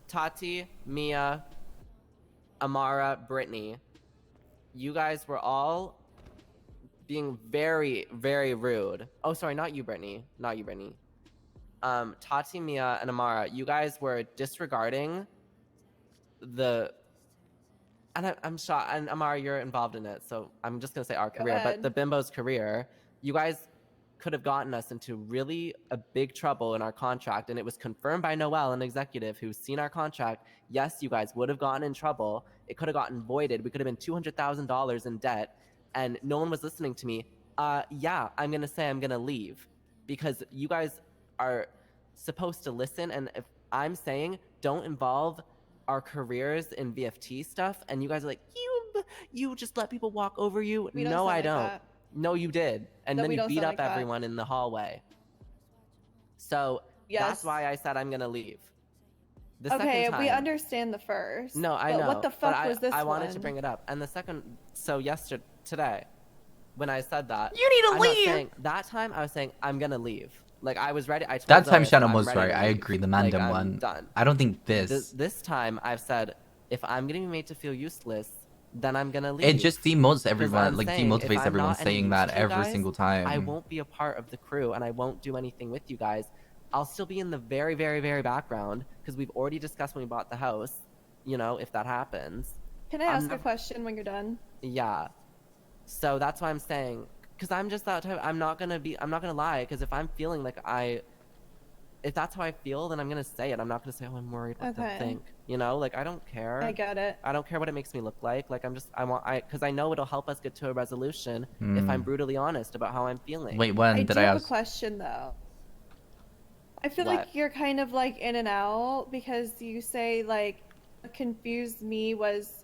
Tati, Mia, Amara, Brittany, you guys were all being very, very rude. Oh, sorry, not you, Brittany. Not you, Brittany. Tati, Mia, and Amara, you guys were disregarding the. And I'm shocked. And Amara, you're involved in it, so I'm just gonna say our Go career, ahead. but the Bimbo's career. You guys could have gotten us into really a big trouble in our contract, and it was confirmed by Noelle, an executive who's seen our contract. Yes, you guys would have gotten in trouble. It could have gotten voided. We could have been $200,000 in debt, and no one was listening to me. Yeah, I'm gonna say I'm gonna leave because you guys are supposed to listen, and if I'm saying don't involve our careers in VFT stuff, and you guys are like, you just let people walk over you. We don't No, sound I like don't. that. No, you did. And No, then we you don't beat sound up like that. everyone in the hallway. So Yes. that's why I said I'm gonna leave. The Okay, second time, we understand the first. No, I but know. What the but fuck was this I wanted one? to bring it up. And the second, so today, when I said that, You need to I'm not leave. saying, that time I was saying I'm gonna leave. Like I was ready. I told That Zoe, time I said, Shannon "I'm was ready right. to I leave." agree. The Like, Mandem I'm one. done. I don't think this. This time I've said if I'm gonna be made to feel useless, then I'm gonna leave. It just demotes 'Cause everyone. I'm Like saying, if demotivates I'm everyone not any saying use that to you every guys, single time. I won't be a part of the crew and I won't do anything with you guys. I'll still be in the very, very, very background because we've already discussed when we bought the house. You know, if that happens. Can I I'm ask a not- question when you're done? Yeah. So that's why I'm saying, because I'm just that type. I'm not gonna lie. Because if I'm feeling like if that's how I feel, then I'm gonna say it. I'm not gonna say, oh, I'm worried what Okay. they'll think. You know, like I don't care. I get it. I don't care what it makes me look like. Like because I know it'll help us get to a resolution if I'm brutally honest about how I'm feeling. Wait, when I did do I have a ask? question though. I feel What? like you're kind of like in and out because you say like what confused me was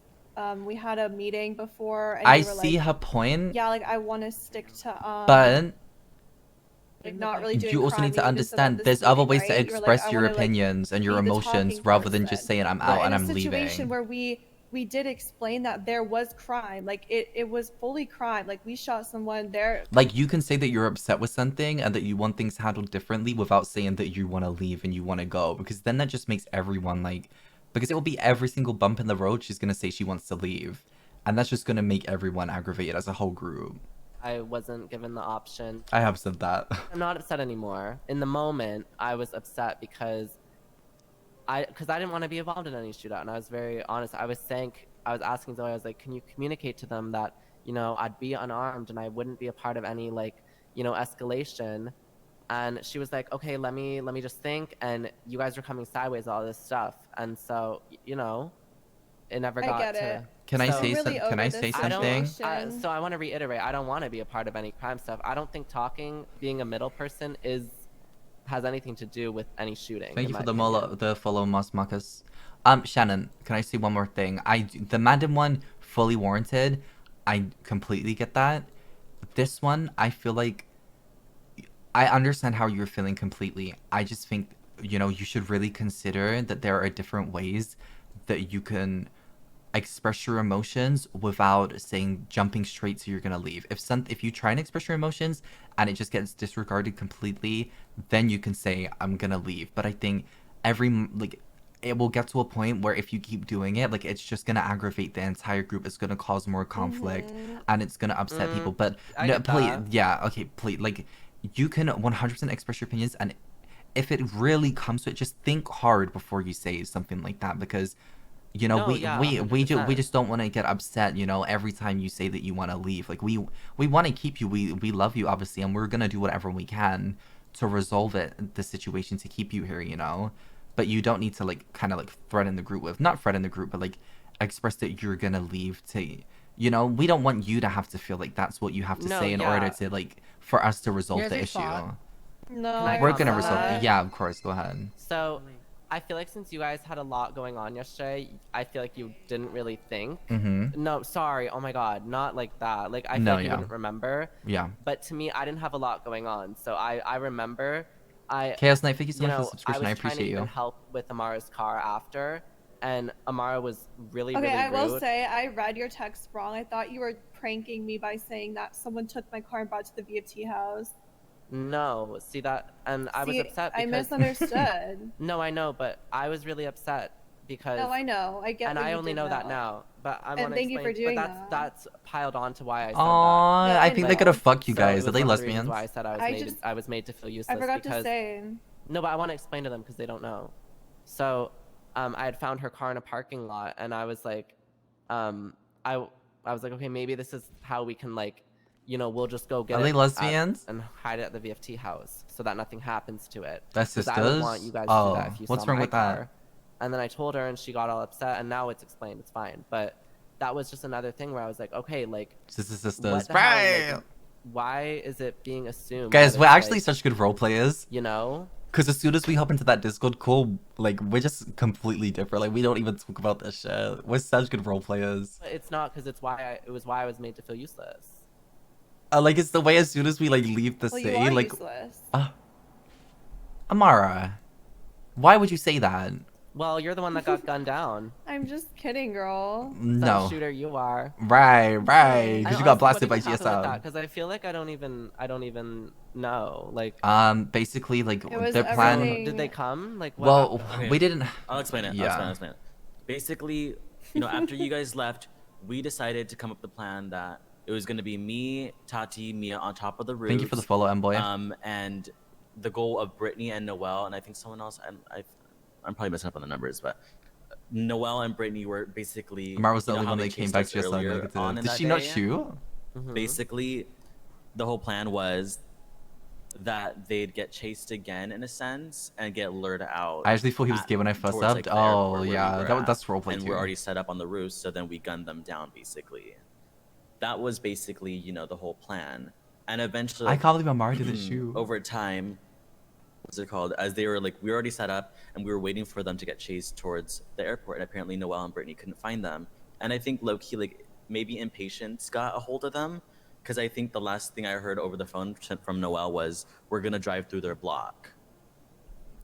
we had a meeting before and I you were see like, her point, yeah, like I want to stick to but like not really doing you also crime need to even just about understand this there's other meeting, ways right? to You were like, express I your wanna, like, opinions and your be the emotions talking rather than just person. saying I'm But out in and a I'm situation leaving. where we did explain that there was crime, like it was fully crime, like we shot someone there. Like you can say that you're upset with something and that you want things handled differently without saying that you want to leave and you want to go, because then that just makes everyone like, because it will be every single bump in the road she's gonna say she wants to leave, and that's just gonna make everyone aggravated as a whole group. I wasn't given the option. I have said that. I'm not upset anymore. In the moment, I was upset because I didn't want to be involved in any shootout, and I was very honest. I was asking Zoe, I was like, can you communicate to them that, you know, I'd be unarmed and I wouldn't be a part of any, like, you know, escalation. And she was like, okay, let me just think. And you guys were coming sideways, all this stuff. And so, you know, it never I got get to. it. Can I So- say really Can I over say this something? situation. So I want to reiterate, I don't want to be a part of any crime stuff. I don't think being a middle person has anything to do with any shooting. Thank in you for my opinion. the follow, Moss Marcus. Shannon, can I say one more thing? The Mandem one, fully warranted. I completely get that. This one, I feel like I understand how you're feeling completely. I just think, you know, you should really consider that there are different ways that you can express your emotions without saying jumping straight to you're gonna leave. If you try and express your emotions and it just gets disregarded completely, then you can say I'm gonna leave. But I think it will get to a point where if you keep doing it, like, it's just gonna aggravate the entire group. It's gonna cause more conflict, and it's gonna upset people. But I no, get please, that. yeah, okay, please, like, you can 100% express your opinions, and if it really comes to it, just think hard before you say something like that, because No, we yeah, we 100%. just don't want to get upset, every time you say that you want to leave. Like, we want to keep you. We love you, obviously, and we're gonna do whatever we can to resolve the situation to keep you here. But you don't need to, like, kind of, like, threaten the group with, not threaten the group, but, like, express that you're gonna leave to, we don't want you to have to feel like that's what you have to No, say in yeah. order to, like, for us to resolve Here's the your issue. thought. No, Can I I We're comment gonna on resolve that? it. Yeah, of course, go ahead. So, I feel like since you guys had a lot going on yesterday, I feel like you didn't really think. No, sorry. Oh my god, not like that. Like, I feel No, like you yeah. wouldn't remember. Yeah. But to me, I didn't have a lot going on. So I remember Chaos Knight, thank you so much for the I subscription. was I trying to appreciate even you. help with Amara's car after, and Amara was really, Okay, really I will rude. say I read your text wrong. I thought you were pranking me by saying that someone took my car and brought it to the VFT house. No, see that, and I was See, upset I because misunderstood. no, I know, but I was really upset because. No, I know. I get. And what I you only did know that now, but I And want to thank you explain. for doing but that's piled on to why I said Aww, No, I I think they're know. gonna fuck you that. So guys. it Are was they one of the reasons lesbians? why I said I was made to feel useless. I forgot because, to say. No, but I want to explain to them because they don't know. So, I had found her car in a parking lot, and I was like, I was like, okay, maybe this is how we can, like, we'll just go get Are they it lesbians? and hide it at the VFT house so that nothing happens to it. That's 'Cause sisters? I would want you guys to do that if you What's saw wrong my with that? car. And then I told her, and she got all upset, and now it's explained. It's fine. But that was just another thing where I was like, okay, like, Sisters. what the hell, like, why is it being assumed? Guys, that we're it's, actually like, such good role players. Because as soon as we hop into that Discord call, like, we're just completely different. Like, we don't even talk about this shit. We're such good role players. But it's not, because it was why I was made to feel useless. Like, it's the way as soon as we, like, leave the Well, city, you are like... useless. Amara, why would you say that? Well, you're the one that got gunned down. I'm just kidding, girl. No. Shooter, you are. Right. Because you got blasted by GSM. Because I feel like I don't even know. Like, basically, like, It was their plan... everything- did they come? Like, what Well, happened? we didn't... I'll explain it. Yeah. I'll explain it. Basically, after you guys left, we decided to come up with the plan that it was going to be me, Tati, Mia on top of the roof. Thank you for the follow, M-Boy. And the goal of Brittany and Noelle, and I think someone else, I'm probably messing up on the numbers, but Noelle and Brittany were basically... Amara was the you know only how one they that came chased back us to your side. earlier on in Did that she not day? shoot? Basically, the whole plan was that they'd get chased again in a sense and get lured out. I actually thought he was gay when I first towards, like, subbed. the airport Oh, where we yeah. were That's at, roleplay and too. we're already set up on the roof, so then we gunned them down, basically. That was basically, the whole plan. And eventually... I can't believe Amara didn't shoot. Over time, what's it called? As they were, like, we were already set up, and we were waiting for them to get chased towards the airport, and apparently Noelle and Brittany couldn't find them. And I think low-key, like, maybe impatience got a hold of them, because I think the last thing I heard over the phone from Noelle was, we're going to drive through their block.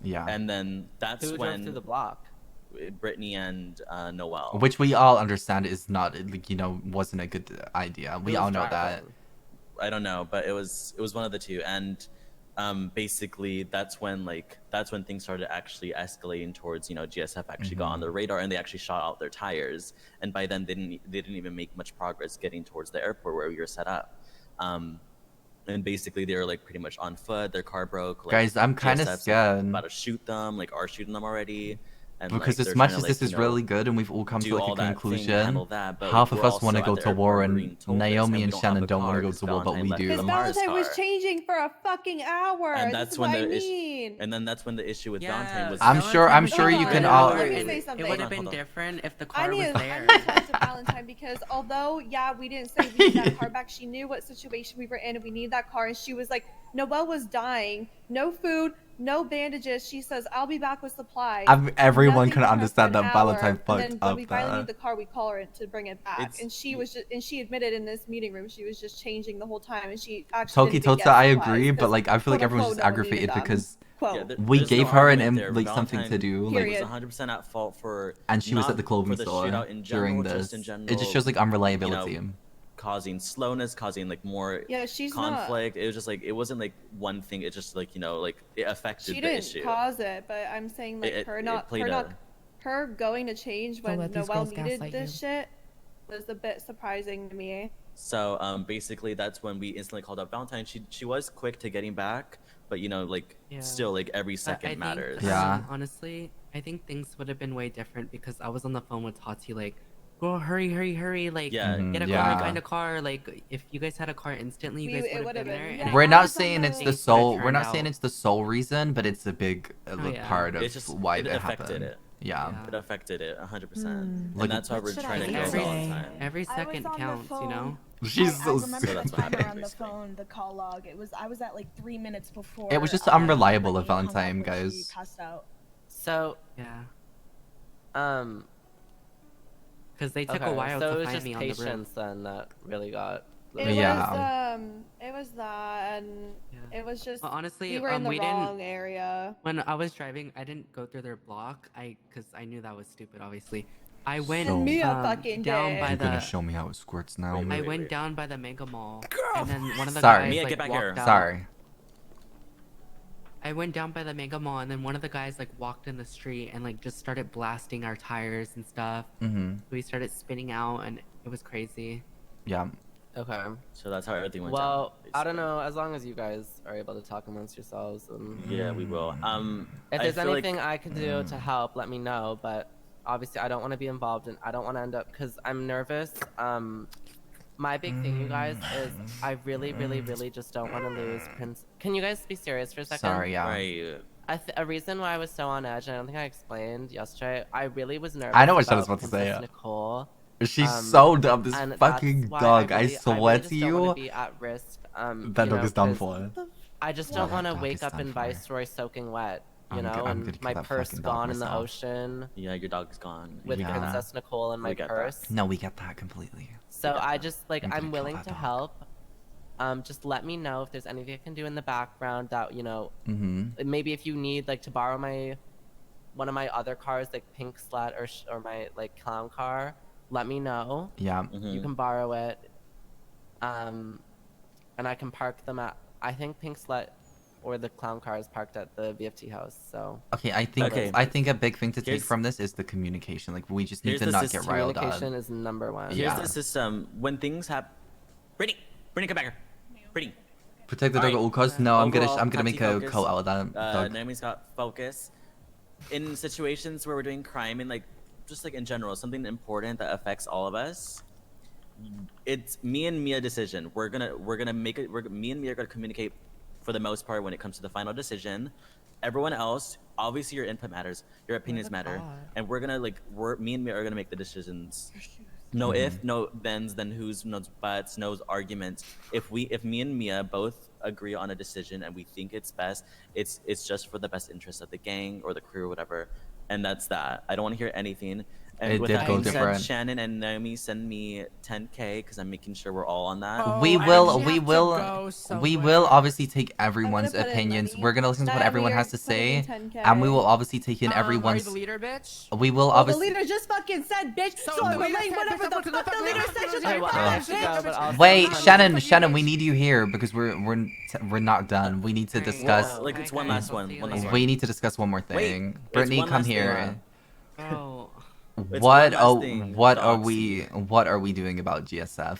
Yeah. And then that's Who when... drove through the block? Brittany and Noelle. Which we all understand is not, like, wasn't a good idea. We Who all was know that. driving? I don't know, but it was one of the two. And basically that's when things started actually escalating towards, GSF actually got on the radar, and they actually shot out their tires. And by then they didn't even make much progress getting towards the airport where we were set up. And basically they were, like, pretty much on foot. Their car broke. Like, Guys, I'm kind of GSF's, scared. like, about to shoot them, like, are shooting them already. And, Because like, as they're much trying as to, this like, is really good and we've all come to, do like, all a that thing, conclusion, handle that, but, half like, of we're us want to also go at to the war, airport being and told this, Naomi we and don't have Shannon a don't want to car go because to war, but Valentine we left do. Because Amara's Valentine was car. changing for a fucking hour. And This that's is when what the I issue, mean. and then that's when the issue with Valentine was. I'm sure you can all. Let me say something. It would have Hold been on. different if the I car need was to there. talk to Valentine because although, yeah, we didn't say we need that car back, she knew what situation we were in and we need that car. And she was like, Noelle was dying. No food, no bandages. She says, "I'll be back with supplies." Everyone Nothing can for her understand for an that Valentine hour, fucked and then when up we finally there. leave the car, we call her to bring it back, It's- and she admitted in this meeting room she was just changing the whole time, and she actually Toki didn't even Tota, get I supplies agree, but 'cause, like I feel like quote, everyone's unquote, just no one needed aggravated them. because Quote. we there's gave no her argument there. like something to Valentine do, was like, Period. 100% at fault for and she was not at the clothing for the store shootout in during general, this. just in general, It just shows like unreliability. you know, causing slowness, causing like more Yeah, she's conflict. It was just like it wasn't like one thing. It just like like it affected She the didn't issue. cause it, but I'm saying like her going to change Don't when let these Noelle girls needed gaslight this shit was a bit surprising to me. So basically that's when we instantly called up Valentine. She was quick to getting back, but like still like every second I think, matters. Yeah. Honestly, I think things would have been way different because I was on the phone with Tati like, girl, hurry, like, Yeah. get a car, Yeah. find a car. Like, if you guys had a car instantly, you guys It would have been would've there. been- and yeah. We're I not was on saying it's the Things would've sole. We're turned not saying out- it's the sole reason, but it's a big yeah. part of It's just why it it affected happened. it. Yeah. Yeah. It affected it 100%, Hmm. Like- and that's why What we're should trying I to say? kill Valentine. Every I was second on the counts, you know? phone. She's I so remember So the that's why timer I on the explained. phone, the call log. I was at like 3 minutes before. It was just uh, unreliable of Brittany hung up Valentine, when she guys. passed out. So, Yeah. Because they took okay, a while so it to was find just me on the room. patience then that really got. It was that, and Yeah. it was just Well, honestly, we were in the we wrong didn't. area. When I was driving, I didn't go through their block. Because I knew that was stupid. Obviously, I went So- Mia fucking down did. by You're the. gonna show me how it squirts now. Wait, I wait, went wait. down by the Mega Mall, and then one of the Sorry. guys Mia, like get back walked here. out. Sorry. I went down by the Mega Mall, and then one of the guys like walked in the street and like just started blasting our tires and stuff. Mm-hmm. We started spinning out, and it was crazy. Yeah. Okay. So that's how everything went Well, down. I don't know. As long as you guys are able to talk amongst yourselves, and Yeah, we will. if I there's feel like- anything I can do to help, let me know. But obviously, I don't want to be involved, and I don't want to end up because I'm nervous. My big thing, you guys, is I really, really, really just don't want to lose Prince. Can you guys be serious for a second? Sorry. Yeah. Right. A reason why I was so on edge, and I don't think I explained yesterday. I really was nervous. I know what I was about about to say, Princess yeah. Nicole. She's so dumb. This And fucking that's why dog. I really swear just to don't wanna you. be at risk. That you dog know, is done 'cause for. I just Yeah, don't that want to dog wake is up done in for. Viceroy soaking wet, you I'm know, gonna and kill my that purse fucking dog gone in the myself. ocean Yeah, your dog's gone. with Yeah. Princess Nicole in my We get that. purse. No, we get that completely. So I just like I'm gonna I'm kill willing that to dog. help. Just let me know if there's anything I can do in the background that Mm-hmm. maybe if you need like to borrow one of my other cars like Pink Slut or my like clown car, let me know. Yeah. You can borrow it. And I can park them at I think Pink Slut or the clown car is parked at the VFT house. So Okay, I think Okay. I think a big thing to take Here's- from this is the communication. Like we just need Here's to the not system. get riled up. communication is number one. Here's Yeah. the system. When things happen, Brittany, come back here. Brittany. Protect the dog at Alright. all costs. No, I'm Overall, gonna make a focus. quote out of that dog. Naomi's got focus. In situations where we're doing crime and like just like in general, something important that affects all of us. It's me and Mia decision. We're gonna make it. Me and Mia are gonna communicate for the most part when it comes to the final decision. Everyone else, obviously, your input matters. Your opinions matter, and me and Mia are gonna make the decisions. No if, no thens, then who's, no buts, no arguments. If me and Mia both agree on a decision and we think it's best, it's just for the best interest of the gang or the crew or whatever, and that's that. I don't want to hear anything. And It with did that go being said, different. Shannon and Naomi send me 10K because I'm making sure we're all on that. Oh, we I will actually have to go we somewhere. will obviously take everyone's put in opinions. money. We're gonna listen to what Naomi, everyone you're has to putting say, in 10K. and we will obviously take in Are you everyone's. the leader, bitch? We will Well, the obviously. leader just fucking said, bitch. So So, the leader like, said, whatever bitch, the fuck the leader said, just Okay, well, I like, have to go, but I'll Wait, send Shannon, money. Shannon, we need you here because we're not done. We need to Alright. discuss. Well, like it's one Okay, last I'll one. see you One last later. one. We need to discuss one more Wait, thing. it's Brittany, one come last thing. here. Bro. It's What one last thing, what are Doxy. what are we doing about GSF?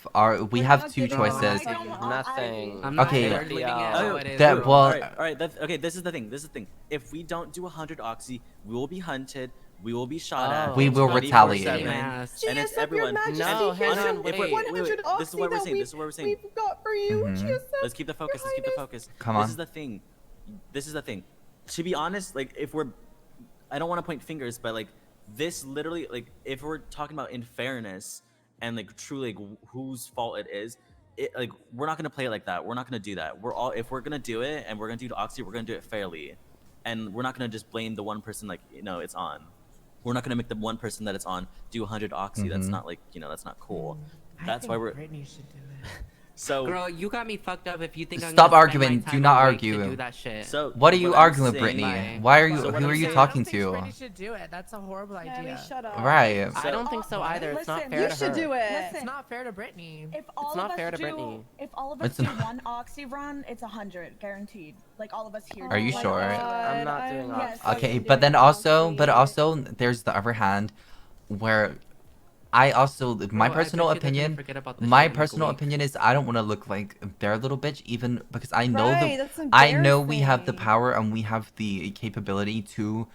We We're have not two giving choices. I don't- Nothing. I'm not Okay. sure, leaving it how it is. That- bro. well- all right. Okay, this is the thing. If we don't do 100 oxy, we will be hunted. We will be shot at. Oh. We will 24/7, retaliate. Yes. And it's GSF, everyone. Your Majesty, No, here's hang on, some wait. 100 This is what we're oxy saying. that This is what we're saying. We've got for you, Mhm. GSF. Let's keep the focus. Your Let's keep the Highness. focus. Come This on. is the thing. This is the thing. To be honest, like if we're, I don't want to point fingers, but like this literally, like if we're talking about in fairness and like truly like, whose fault it is, like we're not gonna play it like that. We're not gonna do that. If we're gonna do it and we're gonna do Oxy, we're gonna do it fairly, and we're not gonna just blame the one person like it's on. We're not gonna make the one person that it's on do 100 Oxy. That's not like that's not cool. That's why we're. Brittany should do it. So Girl, you got me fucked up if you think I'm Stop gonna arguing. spend my Do time not awake to argue. do that shit. So What are you what I'm arguing with, saying- Brittany? Why are you? So what Who I'm are you saying- talking I don't think to? Brittany should do it. That's a horrible idea. Natalie, shut up. Right. I don't think so either. It's not Listen, fair You to should her. do it. It's Listen, not fair to Brittany. if all not of us fair to do, Brittany. if all of us It's do not- one Oxy run, it's 100 guaranteed. Like all of us here. Are you do one sure? Oxy run. I'm not doing Yes. Oxy. Okay, but then also, there's the other hand, where I also my Bro, I personal bet you they're gonna opinion. forget about this My shit in, like, a personal week. opinion is I don't want to look like their little bitch, even because I know Right, that that's I know we have the embarrassing. power and we have the capability to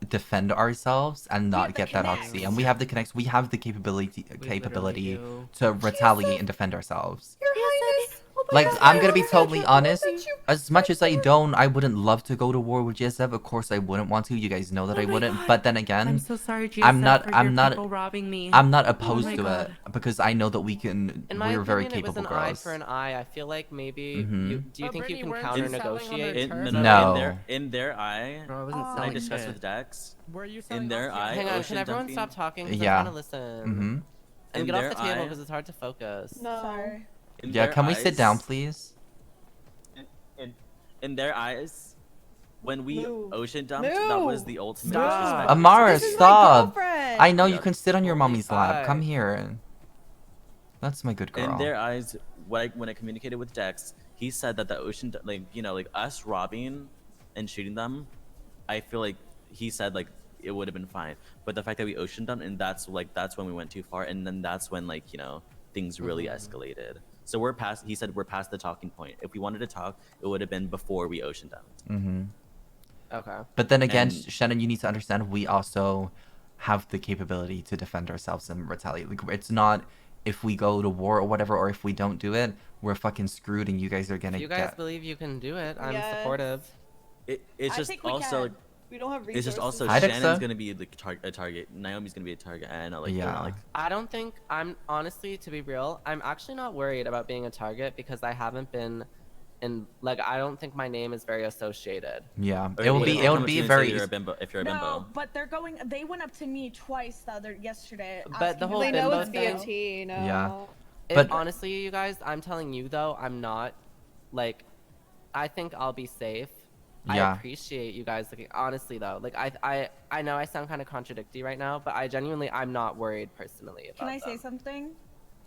defend ourselves and not have the get that connects. oxy, and we have the connects. We have the We capability literally do. to retaliate and defend ourselves. Your Highness. Oh my Like, God, I'm I gonna be almost totally got you. honest. Thank you. As much as I wouldn't love to go to war with GSF. Of course, I wouldn't want to. You guys know that Oh I my wouldn't. God. But then I'm again, so sorry, GSF, I'm not- for I'm your not- people robbing me. I'm not opposed my to God. it because I know that we can. In my We're opinion, very it capable was an eye girls. for an eye. I feel like maybe Mhm. do you But think Brittany, you can weren't you counter selling on negotiate? her No. In their eye, Bro, I wasn't Oh. I selling discussed shit. with Dex. Were you selling their Oxy? eye- Hang on, ocean can everyone dumping? stop talking? 'Cause Yeah. I'm trying to listen. Mm-hmm. And In get off their the table eye- because it's hard to focus. No. Sorry. In Yeah, their can we sit down, eyes- please? In their eyes, when we Move. ocean dumped, that was Move. the ultimate Stop. disrespect. Amara, This is my stop! girlfriend. I know you Yeah. can sit on your Holy mommy's lap. Come fuck. here. That's my good girl. In their eyes, when I communicated with Dex, he said that the ocean, like us robbing and shooting them, I feel like he said like it would have been fine. But the fact that we ocean dumped, and that's when we went too far, and then that's when things really escalated. So we're past. He said we're past the talking point. If we wanted to talk, it would have been before we ocean dumped. Mm-hmm. Okay. But then again, And- Shannon, you need to understand we also have the capability to defend ourselves and retaliate. Like, it's not if we go to war or whatever, or if we don't do it, we're fucking screwed, and you guys are gonna If you guys get. believe you can do it, I'm Yes. supportive. It's I just think we also. can. We don't have It's resources. just also Hi, Shannon's Dexa. gonna be like a target. Naomi's gonna be a target, and Yeah. I don't think I'm honestly, to be real, I'm actually not worried about being a target because I haven't been in I don't think my name is very associated. Yeah, Or it will they be. can It come will up to be you and say very. you're a bimbo if you're a No, bimbo. but they went up to me twice yesterday. But the asking whole if They I know bimbo it's could thing- go. VFT. No. Yeah. But But- honestly, you guys, I'm telling you though, I'm not I think I'll be safe. Yeah. I appreciate you guys looking honestly though. I know I sound kind of contradictory right now, but I'm not worried personally about Can I say them. something?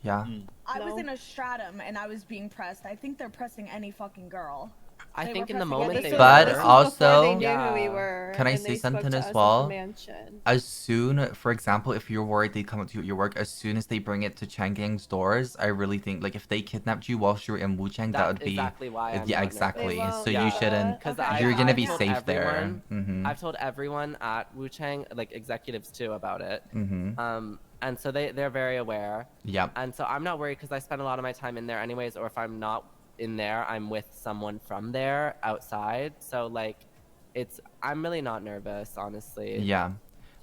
Yeah. I was No. in a stratum and I was being pressed. I think they're pressing any fucking girl. I They think were in the pressing moment this they was- But this were. was before also- they knew who Yeah. we were. Can I and say they spoke something to as us at the well? mansion. As soon, for example, if you're worried they come up to you at your work, as soon as they bring it to Changgang's doors, I really think if they kidnapped you whilst you're in Wuchang, that would That's be exactly why I'm yeah, not exactly. They won't So do you that. shouldn't. Because Okay. You're gonna I've be told safe there. everyone- Mm-hmm. I've told everyone at Wuchang, executives too, about it. Mm-hmm. And so they're very aware. Yep. And so I'm not worried because I spend a lot of my time in there anyways, or if I'm not in there, I'm with someone from there outside. So I'm really not nervous, honestly. Yeah.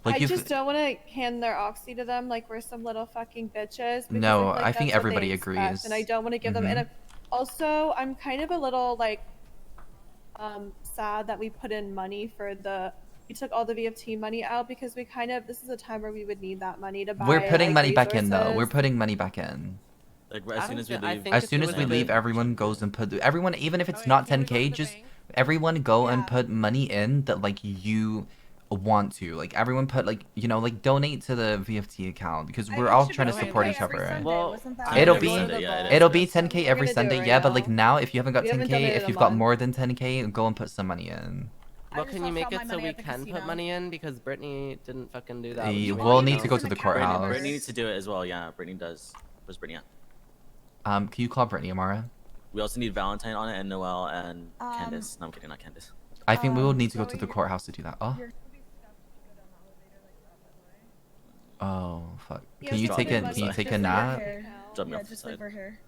I you've- just don't want to hand their oxy to them like we're some little fucking bitches. because No, feel like I think that's what everybody they expect, agrees. And I don't want to give them. And also, I'm kind of a little sad that we put in money for we took all the VFT money out because this is a time where we would need that money to buy. We're putting money back in though. resources. We're putting money back in. As soon as we leave. think As if soon it as was we a leave, bit- everyone goes and put everyone, even if it's Oh, not yeah, can we go 10K, to the just bank? everyone go and Yeah. put money in that you want to. Everyone put donate to the VFT account because I we're think all should trying be to every support day, each every other. Sunday, Well, wasn't that It'll what be- it was? Sunday, yeah, it It'll is. be 10K every gonna do Sunday, it yeah, right but now if you haven't got We haven't 10K, done it if in a you've got month. more than 10K, go and put some money in. I Well, just can you lost make all it my so money we at the can put casino. money in? Because Brittany didn't fucking do that. Uh, when she we'll went need to to go go. to the Brittany- courthouse. Brittany needs to do it as well. Yeah, Brittany does. Where's Brittany at? Can you call Brittany, Amara? We also need Valentine on it, and Noelle, and Candace. No, I'm kidding, not Candace. I think we will need to go Zoe, to the you're- courthouse to do that. Oh, You're- oh, fuck. Yeah, Can you just take leave a money. Can you Just take a leave it nap? here. Drop me Yeah, off the just leave side. her here.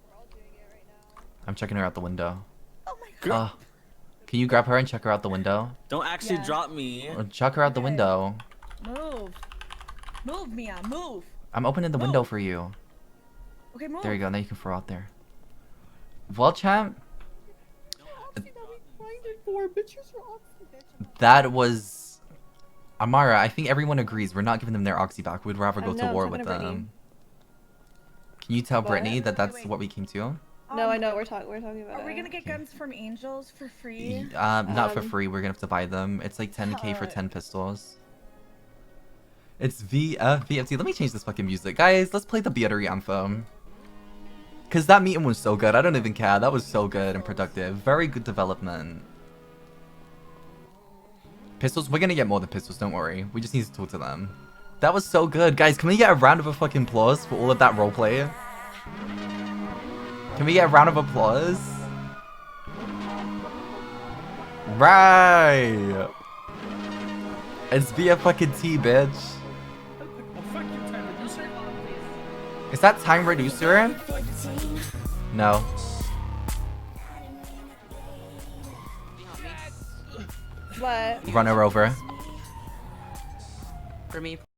We're all doing it right now. I'm checking her out the window. Oh my god. Oh, can you grab her and check her out the window? Don't actually Yeah. drop me. Or chuck her out the Okay. window. Move. Move, Mia. Move. I'm opening the window for you. Okay, move. There you go. Now you can throw out there. Well, champ, that was Amara. I think everyone agrees. We're not giving them their oxy back. We'd rather go to No, I'm war talking with to Brittany. them. Can you tell What? Brittany that that's Wait. what we came to? No, I know we're talking about. Are we gonna get Okay. guns from Angels for free? Not for Um, free. We're gonna have to buy them. It's like 10k for 10 pistols. It's VFT. Let me change this fucking music, guys. Let's play the Beatery anthem. Cause that meeting was so good. I don't even care. That was so good and productive. Very good development. Pistols. We're gonna get more than pistols. Don't worry. We just need to talk to them. That was so good, guys. Can we get a round of fucking applause for all of that roleplay? Can we get a round of applause? Right. It's VFT, bitch. Is that time reducer? No. What? Run her over. For me,